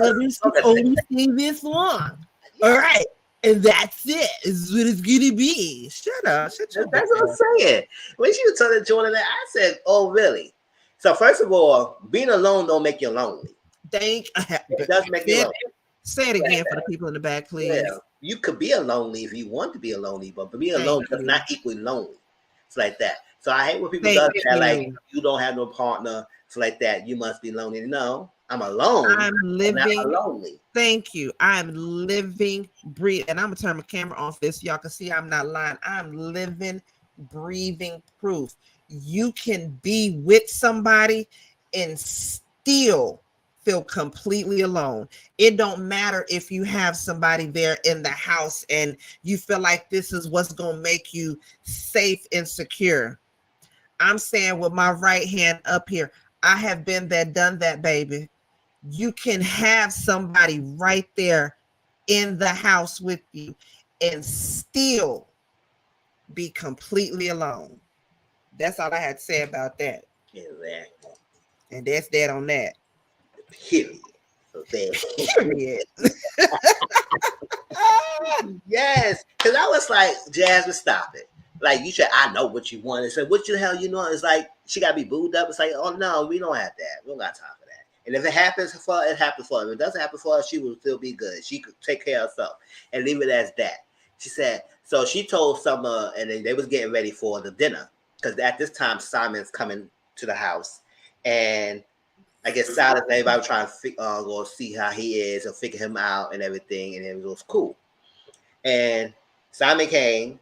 [SPEAKER 2] others can only stay this long. All right, And that's it. Is what it's gonna be. Shut up. Shut your
[SPEAKER 1] That's what I'm saying. When she was telling Jordan that, I said, "Oh, really?" So first of all, being alone don't make you lonely. It does make you lonely.
[SPEAKER 2] Say it again for the people in the back, please.
[SPEAKER 1] Yeah, you could be a lonely if you want to be a lonely, but being alone does not equal lonely. It's like that. So I hate when people do that. Like you don't have no partner. It's like that. You must be lonely. No, I'm alone.
[SPEAKER 2] I'm living.
[SPEAKER 1] I'm not lonely.
[SPEAKER 2] Thank you. I'm living, breathe, and I'm gonna turn my camera off this. Y'all can see I'm not lying. I'm living, breathing proof. You can be with somebody and still feel completely alone. It don't matter if you have somebody there in the house and you feel like this is what's gonna make you safe and secure. I'm saying with my right hand up here, I have been there, done that, baby. You can have somebody right there in the house with you and still be completely alone. That's all I had to say about that.
[SPEAKER 1] Exactly.
[SPEAKER 2] And that's that on that.
[SPEAKER 1] Period. So
[SPEAKER 2] Period.
[SPEAKER 1] Yes, because I was like, Jasmine, stop it. Like you said, I know what you want. And said, what the hell you know? It's like she gotta be booed up. It's like, oh no, we don't have that. We don't got time for that. And if it happens for her, it happens for her. If it doesn't happen for her, she will still be good. She could take care of herself and leave it as that. She said, so she told Summer, and then they was getting ready for the dinner. Because at this time, Simon's coming to the house. And I guess Silas and everybody was trying to go see how he is and figure him out and everything. And it was cool. And Simon came.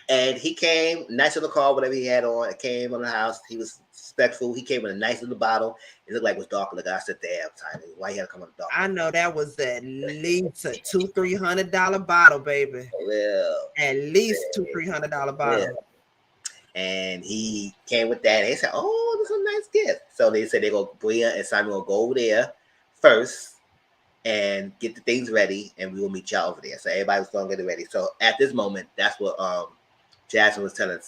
[SPEAKER 1] And he came, nice little car, whatever he had on. It came on the house. He was respectful. He came with a nice little bottle. It looked like it was darker. I said, damn, Simon, why you had to come with a dark?
[SPEAKER 2] I know that was at least a $200-$300 bottle, baby.
[SPEAKER 1] Well,
[SPEAKER 2] at least $200-$300 bottle. Yeah.
[SPEAKER 1] And he came with that. And they said, oh, this is a nice gift. So they said Bria and Simon will go over there first and get the things ready, and we will meet y'all over there. So everybody was going to get it ready. So at this moment, that's what Jasmine was telling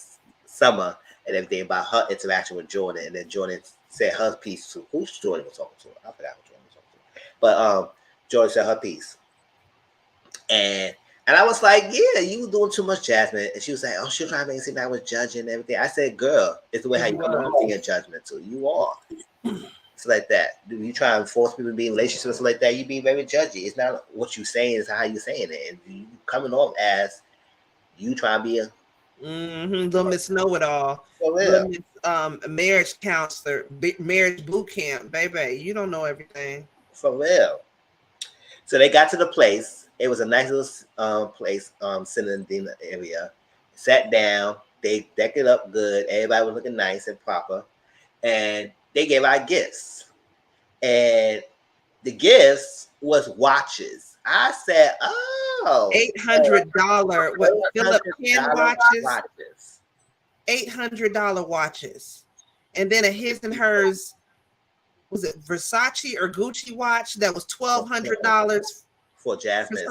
[SPEAKER 1] Summer and everything about her interaction with Jordan. And then Jordan said her piece too. Who's Jordan was talking to? I forgot who Jordan was talking to. But Jordan said her piece. And I was like, yeah, you were doing too much, Jasmine. And she was like, oh, she was trying to make it seem like I was judging and everything. I said, girl, it's the way how you come up with your judgment too. You are. It's like that. You try and force people to be in relationships like that, you be very judgy. It's not what you saying, it's how you saying it. And you coming off as you trying to be a
[SPEAKER 2] little Miss Know-It-All. Little Miss marriage counselor, marriage boot camp, baby. You don't know everything.
[SPEAKER 1] For real. So they got to the place. It was a nice little place, sitting in the area. Sat down. They decked it up good. Everybody was looking nice and proper. And they gave out gifts. And the gifts was watches. I said, oh.
[SPEAKER 2] $800. What, Philip Ken watches? $800 watches. And then a his and hers, was it Versace or Gucci watch that was $1,200
[SPEAKER 1] for Jasmine.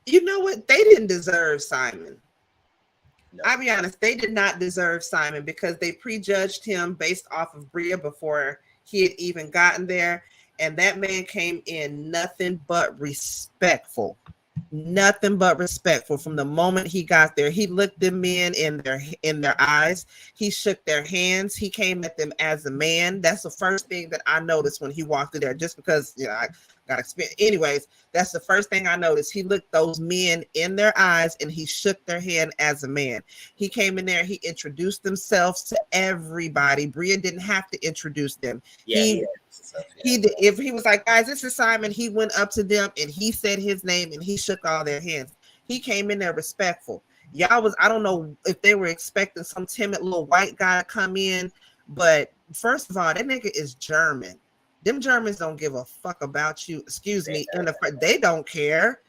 [SPEAKER 2] You know what? They didn't deserve Simon. No. I'll be honest, they did not deserve Simon because they prejudged him based off of Bria before he had even gotten there. And that man came in nothing but respectful. Nothing but respectful. From the moment he got there, he looked them in their eyes. He shook their hands. He came at them as a man. That's the first thing that I noticed when he walked through there, just because, you know, I got experience. Anyways, that's the first thing I noticed. He looked those men in their eyes and he shook their hand as a man. He came in there. He introduced themselves to everybody. Bria didn't have to introduce them.
[SPEAKER 1] Yeah,
[SPEAKER 2] if he was like, guys, this is Simon, he went up to them and he said his name and he shook all their hands. He came in there respectful. I don't know if they were expecting some timid little white guy to come in, but first of all, that nigga is German. Them Germans don't give a fuck about you. Excuse me. They don't care.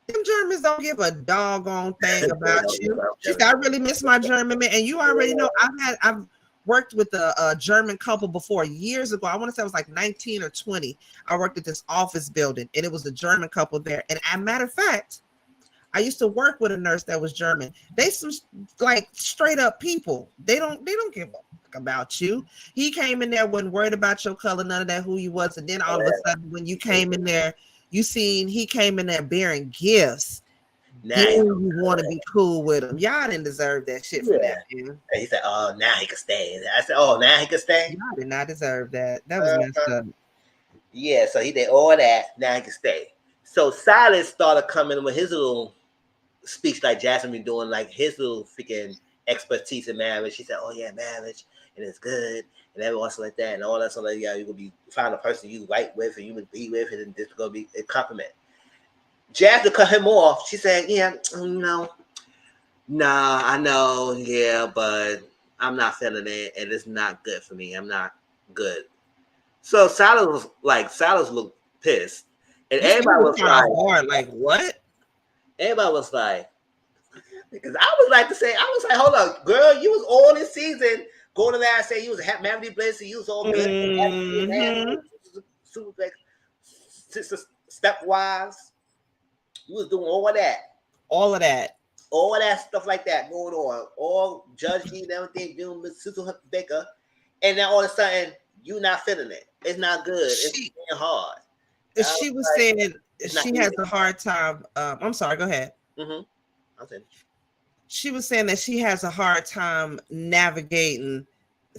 [SPEAKER 2] Them Germans don't give a doggone thing about you. I really miss my German man. And you already know I've worked with a German couple before years ago. I want to say I was like 19 or 20. I worked at this office building and it was a German couple there. And as a matter of fact, I used to work with a nurse that was German. They some like straight up people. They don't give a fuck about you. He came in there, wasn't worried about your color, none of that, who you was. And then all of a sudden, when you came in there, he came in there bearing gifts.
[SPEAKER 1] Now
[SPEAKER 2] Then
[SPEAKER 1] he's
[SPEAKER 2] you want to be cool with him. Y'all didn't deserve that shit from
[SPEAKER 1] yeah.
[SPEAKER 2] that man.
[SPEAKER 1] And he said, "Oh, now he can stay." I said, "Oh, now he can stay."
[SPEAKER 2] Y'all did not deserve that. That was messed up.
[SPEAKER 1] Yeah, so he did all that. Now he can stay. So Silas started coming with his little speech like Jasmine been doing, like his little freaking expertise in marriage. She said, "Oh yeah, marriage, and it's good, and everyone else like that, and all that stuff like yeah, you gonna be find a person you right with, and you would be with, and this is gonna be a compliment." Jasmine cut him off. She said, "Yeah, nah, I know, yeah, but I'm not feeling it, and it's not good for me. I'm not good." So Silas looked pissed, and
[SPEAKER 2] He
[SPEAKER 1] everybody
[SPEAKER 2] was
[SPEAKER 1] was
[SPEAKER 2] kind of
[SPEAKER 1] like,
[SPEAKER 2] hard. Like what?
[SPEAKER 1] everybody was like, because I was like to say, I was like, hold up, girl, you was all this season going to that and say you was Melody Bliss, and you was all good,
[SPEAKER 2] Mm-hmm.
[SPEAKER 1] super like stepwise. You was doing
[SPEAKER 2] All of that.
[SPEAKER 1] all of that stuff like that going on, all Judge G and everything doing with Susan Baker, and now all of a sudden you not feeling it. It's not good. It's
[SPEAKER 2] She
[SPEAKER 1] being hard.
[SPEAKER 2] she was saying
[SPEAKER 1] It's not
[SPEAKER 2] she
[SPEAKER 1] easy.
[SPEAKER 2] has a hard time. I'm sorry. Go ahead.
[SPEAKER 1] Mm-hmm. I'm saying,
[SPEAKER 2] She was saying that she has a hard time navigating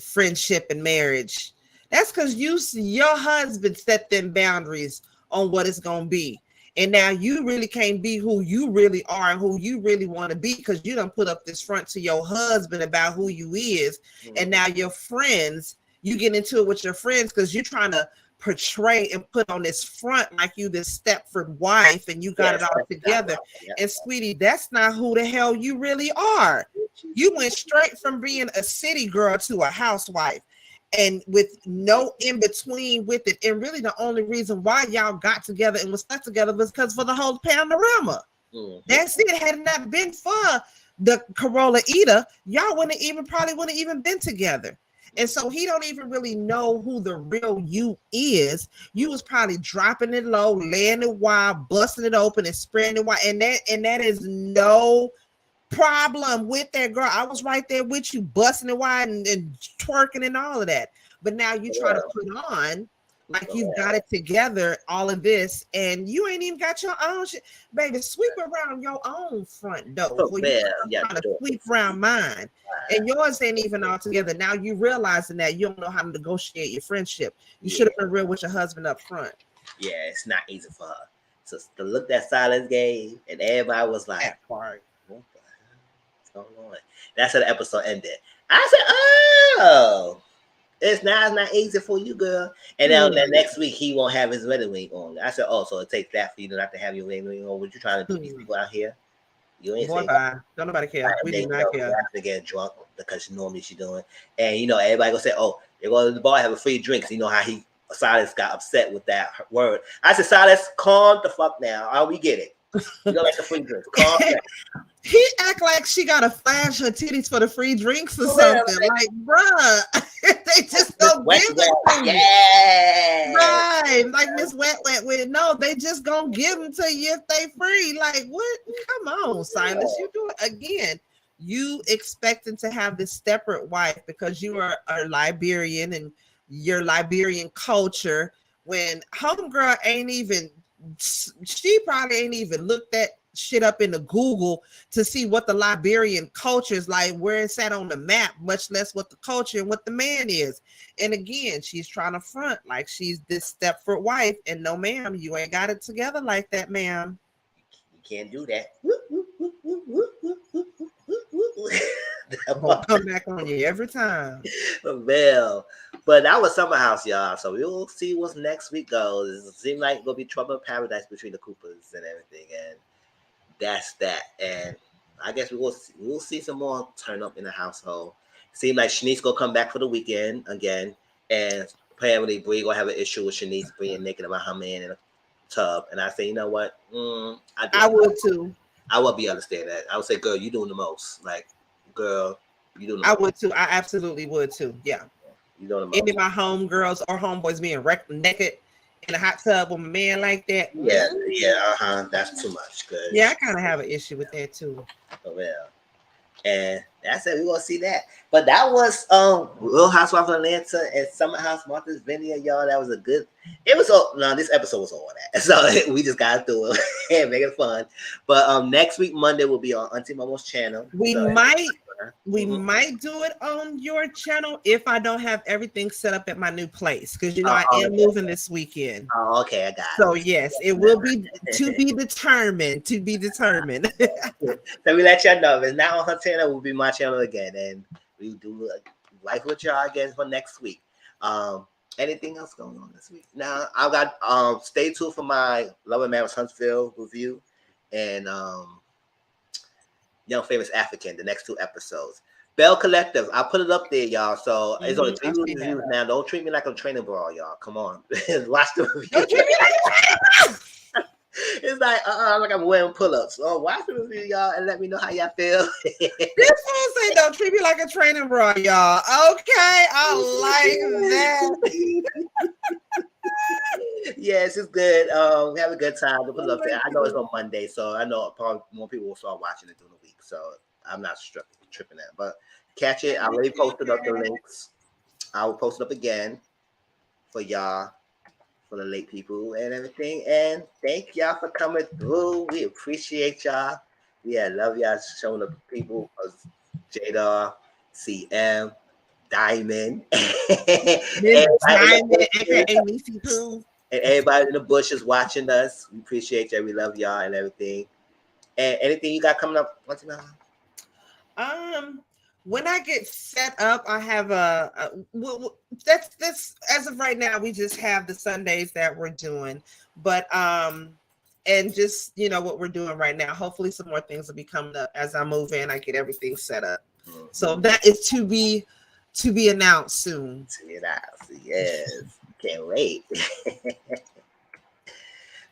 [SPEAKER 2] friendship and marriage. That's because your husband set them boundaries on what it's gonna be. And now you really can't be who you really are and who you really want to be because you don't put up this front to your husband about who you is. And now your friends, you get into it with your friends because you're trying to portray and put on this front like you this Stepford wife and you got it all together. And sweetie, that's not who the hell you really are. You went straight from being a city girl to a housewife and with no in between with it. And really the only reason why y'all got together and was stuck together was because for the whole panorama. That's it. Had it not been for the Corolla Eater, y'all probably wouldn't even been together. And so he don't even really know who the real you is. You was probably dropping it low, laying it wide, busting it open, and spreading it wide. And that is no problem with that, girl. I was right there with you, busting it wide and twerking and all of that. But now you try to put on like you've got it together, all of this, and you ain't even got your own shit. Baby, sweep around your own front door.
[SPEAKER 1] so
[SPEAKER 2] You
[SPEAKER 1] yeah,
[SPEAKER 2] trying to sweep around mine. And yours ain't even all together. Now you realizing that you don't know how to negotiate your friendship. You should have been real with your husband up front.
[SPEAKER 1] Yeah, it's not easy for her. So the look that Silas gave, and everybody was like,
[SPEAKER 2] That part.
[SPEAKER 1] "What the hell? What's going on?" That's how the episode ended. I said, "Oh, it's not easy for you, girl." And now the next week he won't have his wedding ring on. I said, "Oh, so it takes that for you not to have your wedding ring on? What you trying to do? These people out here, you ain't saying."
[SPEAKER 2] Don't nobody care.
[SPEAKER 1] Right,
[SPEAKER 2] We
[SPEAKER 1] then,
[SPEAKER 2] do not care.
[SPEAKER 1] have to get drunk because normally she doing, and everybody gonna say, "Oh, they go to the bar have a free drinks." You know how Silas got upset with that word. I said, "Silas, calm the fuck down. Oh, we get it. You don't like the free drinks. Calm down."
[SPEAKER 2] He act like she gotta flash her titties for the free drinks or something. Like, bruh, they just go give it to you.
[SPEAKER 1] Yeah.
[SPEAKER 2] Right. Like Miss Wet with it. No, they just gonna give them to you if they free. Like, what? Come on, Silas. You do it again. You expecting to have this separate wife because you are a Liberian and your Liberian culture when homegirl ain't even, she probably ain't even looked at shit up into Google to see what the Liberian culture is like, where it's at on the map, much less what the culture and what the man is. And again, she's trying to front like she's this Stepford wife, and no, ma'am, you ain't got it together like that, ma'am.
[SPEAKER 1] You can't do that.
[SPEAKER 2] Gonna come back on you every time.
[SPEAKER 1] Well, but that was Summer House, y'all. So we'll see what's next week goes. It seems like it's gonna be trouble in paradise between the Coopers and everything, and that's that. And I guess we'll see some more turn up in the household. Seems like Shanice gonna come back for the weekend again, and apparently Bree gonna have an issue with Shanice being naked about her man in a tub. And I say, you know what?
[SPEAKER 2] I would too.
[SPEAKER 1] I would be understand that. I would say, girl, you doing the most. Like, girl, you doing the
[SPEAKER 2] I
[SPEAKER 1] most.
[SPEAKER 2] would too. I absolutely would too. Yeah.
[SPEAKER 1] You doing the most.
[SPEAKER 2] Any of my homegirls or homeboys being naked in a hot tub with a man like that.
[SPEAKER 1] Yeah, that's too much. Good.
[SPEAKER 2] Yeah, I kind of have an issue with that too.
[SPEAKER 1] Oh, yeah. And that's it. We're gonna see that. But that was Real Housewives of Atlanta and Summer House Martha's Vineyard, y'all. That was a good. It was all no. This episode was all that, so we just got through it and make it fun. But next week Monday will be on Auntie Momo's channel.
[SPEAKER 2] We
[SPEAKER 1] So,
[SPEAKER 2] might do it on your channel if I don't have everything set up at my new place, because I am moving this weekend.
[SPEAKER 1] Oh, okay, I got it.
[SPEAKER 2] So yes, it will be to be determined. To be determined.
[SPEAKER 1] So we let y'all know if it's not on her channel, it will be my channel again, and we do life with y'all again for next week. Anything else going on this week? Now I got stay tuned for my Love and Marriage Huntsville review and Young Famous African, the next 2 episodes. Bell Collective, I put it up there, y'all. So it's only 3 reviews now. Don't treat me like a training bra, y'all. Come on, watch the review.
[SPEAKER 2] Don't treat me like a training bra.
[SPEAKER 1] It's like I'm wearing pull-ups. So watch the review, y'all, and let me know how y'all feel.
[SPEAKER 2] This fool say don't treat me like a training bra, y'all. Okay, I like that.
[SPEAKER 1] Yes, it's good. We have a good time to put it up there. I know it's on Monday, so I know probably more people will start watching it during the week. So I'm not tripping that. But catch it. I already posted up the links. I will post it up again for y'all, for the late people and everything. And thank y'all for coming through. We appreciate y'all. Yeah, love y'all showing up people. Jada, CM, Diamond,
[SPEAKER 2] Diamond, aka Niecy Pooh.
[SPEAKER 1] And everybody in the bush is watching us. We appreciate y'all. We love y'all and everything. And anything you got coming up?
[SPEAKER 2] When I get set up, I have that's as of right now. We just have the Sundays that we're doing, but and just what we're doing right now. Hopefully, some more things will be coming up as I move in. I get everything set up, so that is to be announced soon.
[SPEAKER 1] To be announced, yes. Can't wait.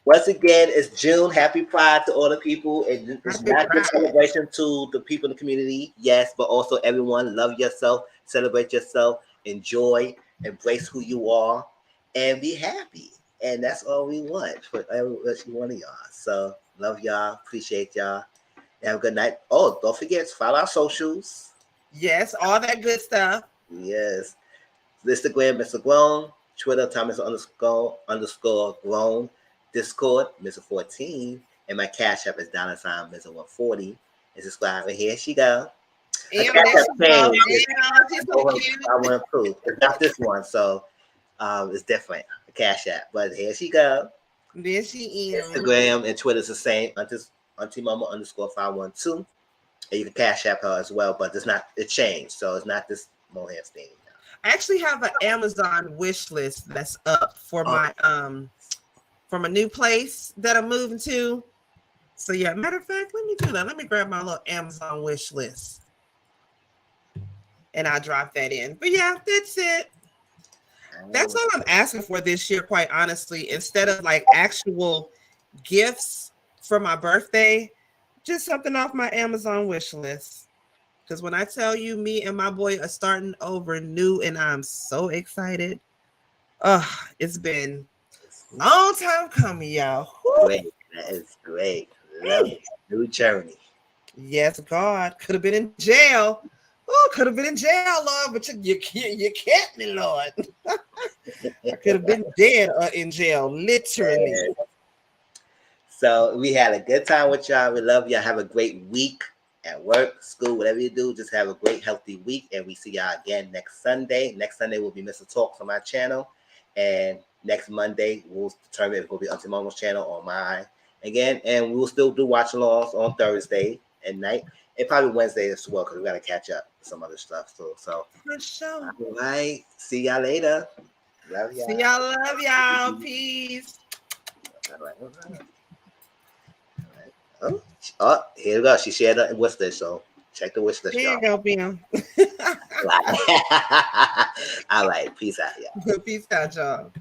[SPEAKER 1] Once again, it's June. Happy Pride to all the people. It's not just celebration to the people in the community, yes, but also everyone. Love yourself, celebrate yourself, enjoy, embrace who you are, and be happy. And that's all we want for every one of y'all. So love y'all, appreciate y'all. Have a good night. Oh, don't forget to follow our socials.
[SPEAKER 2] Yes, all that good stuff.
[SPEAKER 1] Yes. Instagram, Mr. Grown. Twitter, Thomas __ grown. Discord, Mr. 14. And my cash app is $, Mr. 140. And subscribe. And here she go.
[SPEAKER 2] She's so cute.
[SPEAKER 1] I want to prove. It's not this one, so it's different. The cash app. But here she go.
[SPEAKER 2] There she is.
[SPEAKER 1] Instagram and Twitter is the same. Auntie Mama _512. And you can cash app her as well, but it changed. So it's not this Mohan thing.
[SPEAKER 2] I actually have an Amazon wish list that's up for my from a new place that I'm moving to. So yeah, matter of fact, let me do that. Let me grab my little Amazon wish list and I'll drop that in. But yeah, that's it. That's all I'm asking for this year, quite honestly. Instead of like actual gifts for my birthday, just something off my Amazon wish list. Because when I tell you, me and my boy are starting over new, and I'm so excited. It's been a long time coming, y'all.
[SPEAKER 1] Great. That is great. Love it. New journey.
[SPEAKER 2] Yes, God. Could have been in jail. Oh, could have been in jail, Lord, but you kept me, Lord. I could have been dead or in jail, literally.
[SPEAKER 1] Yeah. So we had a good time with y'all. We love y'all. Have a great week at work, school, whatever you do. Just have a great, healthy week. And we see y'all again next Sunday. Next Sunday will be Mr. Talks on my channel. And next Monday, we'll determine if it will be Auntie Momo's channel or mine again. And we will still do watch-alongs on Thursday at night. And probably Wednesday as well, because we got to catch up with some other stuff too. So,
[SPEAKER 2] for sure.
[SPEAKER 1] All right. See y'all later. Love y'all.
[SPEAKER 2] See y'all. Love y'all. Peace.
[SPEAKER 1] All right. Oh, here we go. She shared a wish list, so check the wish list.
[SPEAKER 2] There you go, Bam.
[SPEAKER 1] All right. Peace out, y'all.
[SPEAKER 2] Peace out, y'all.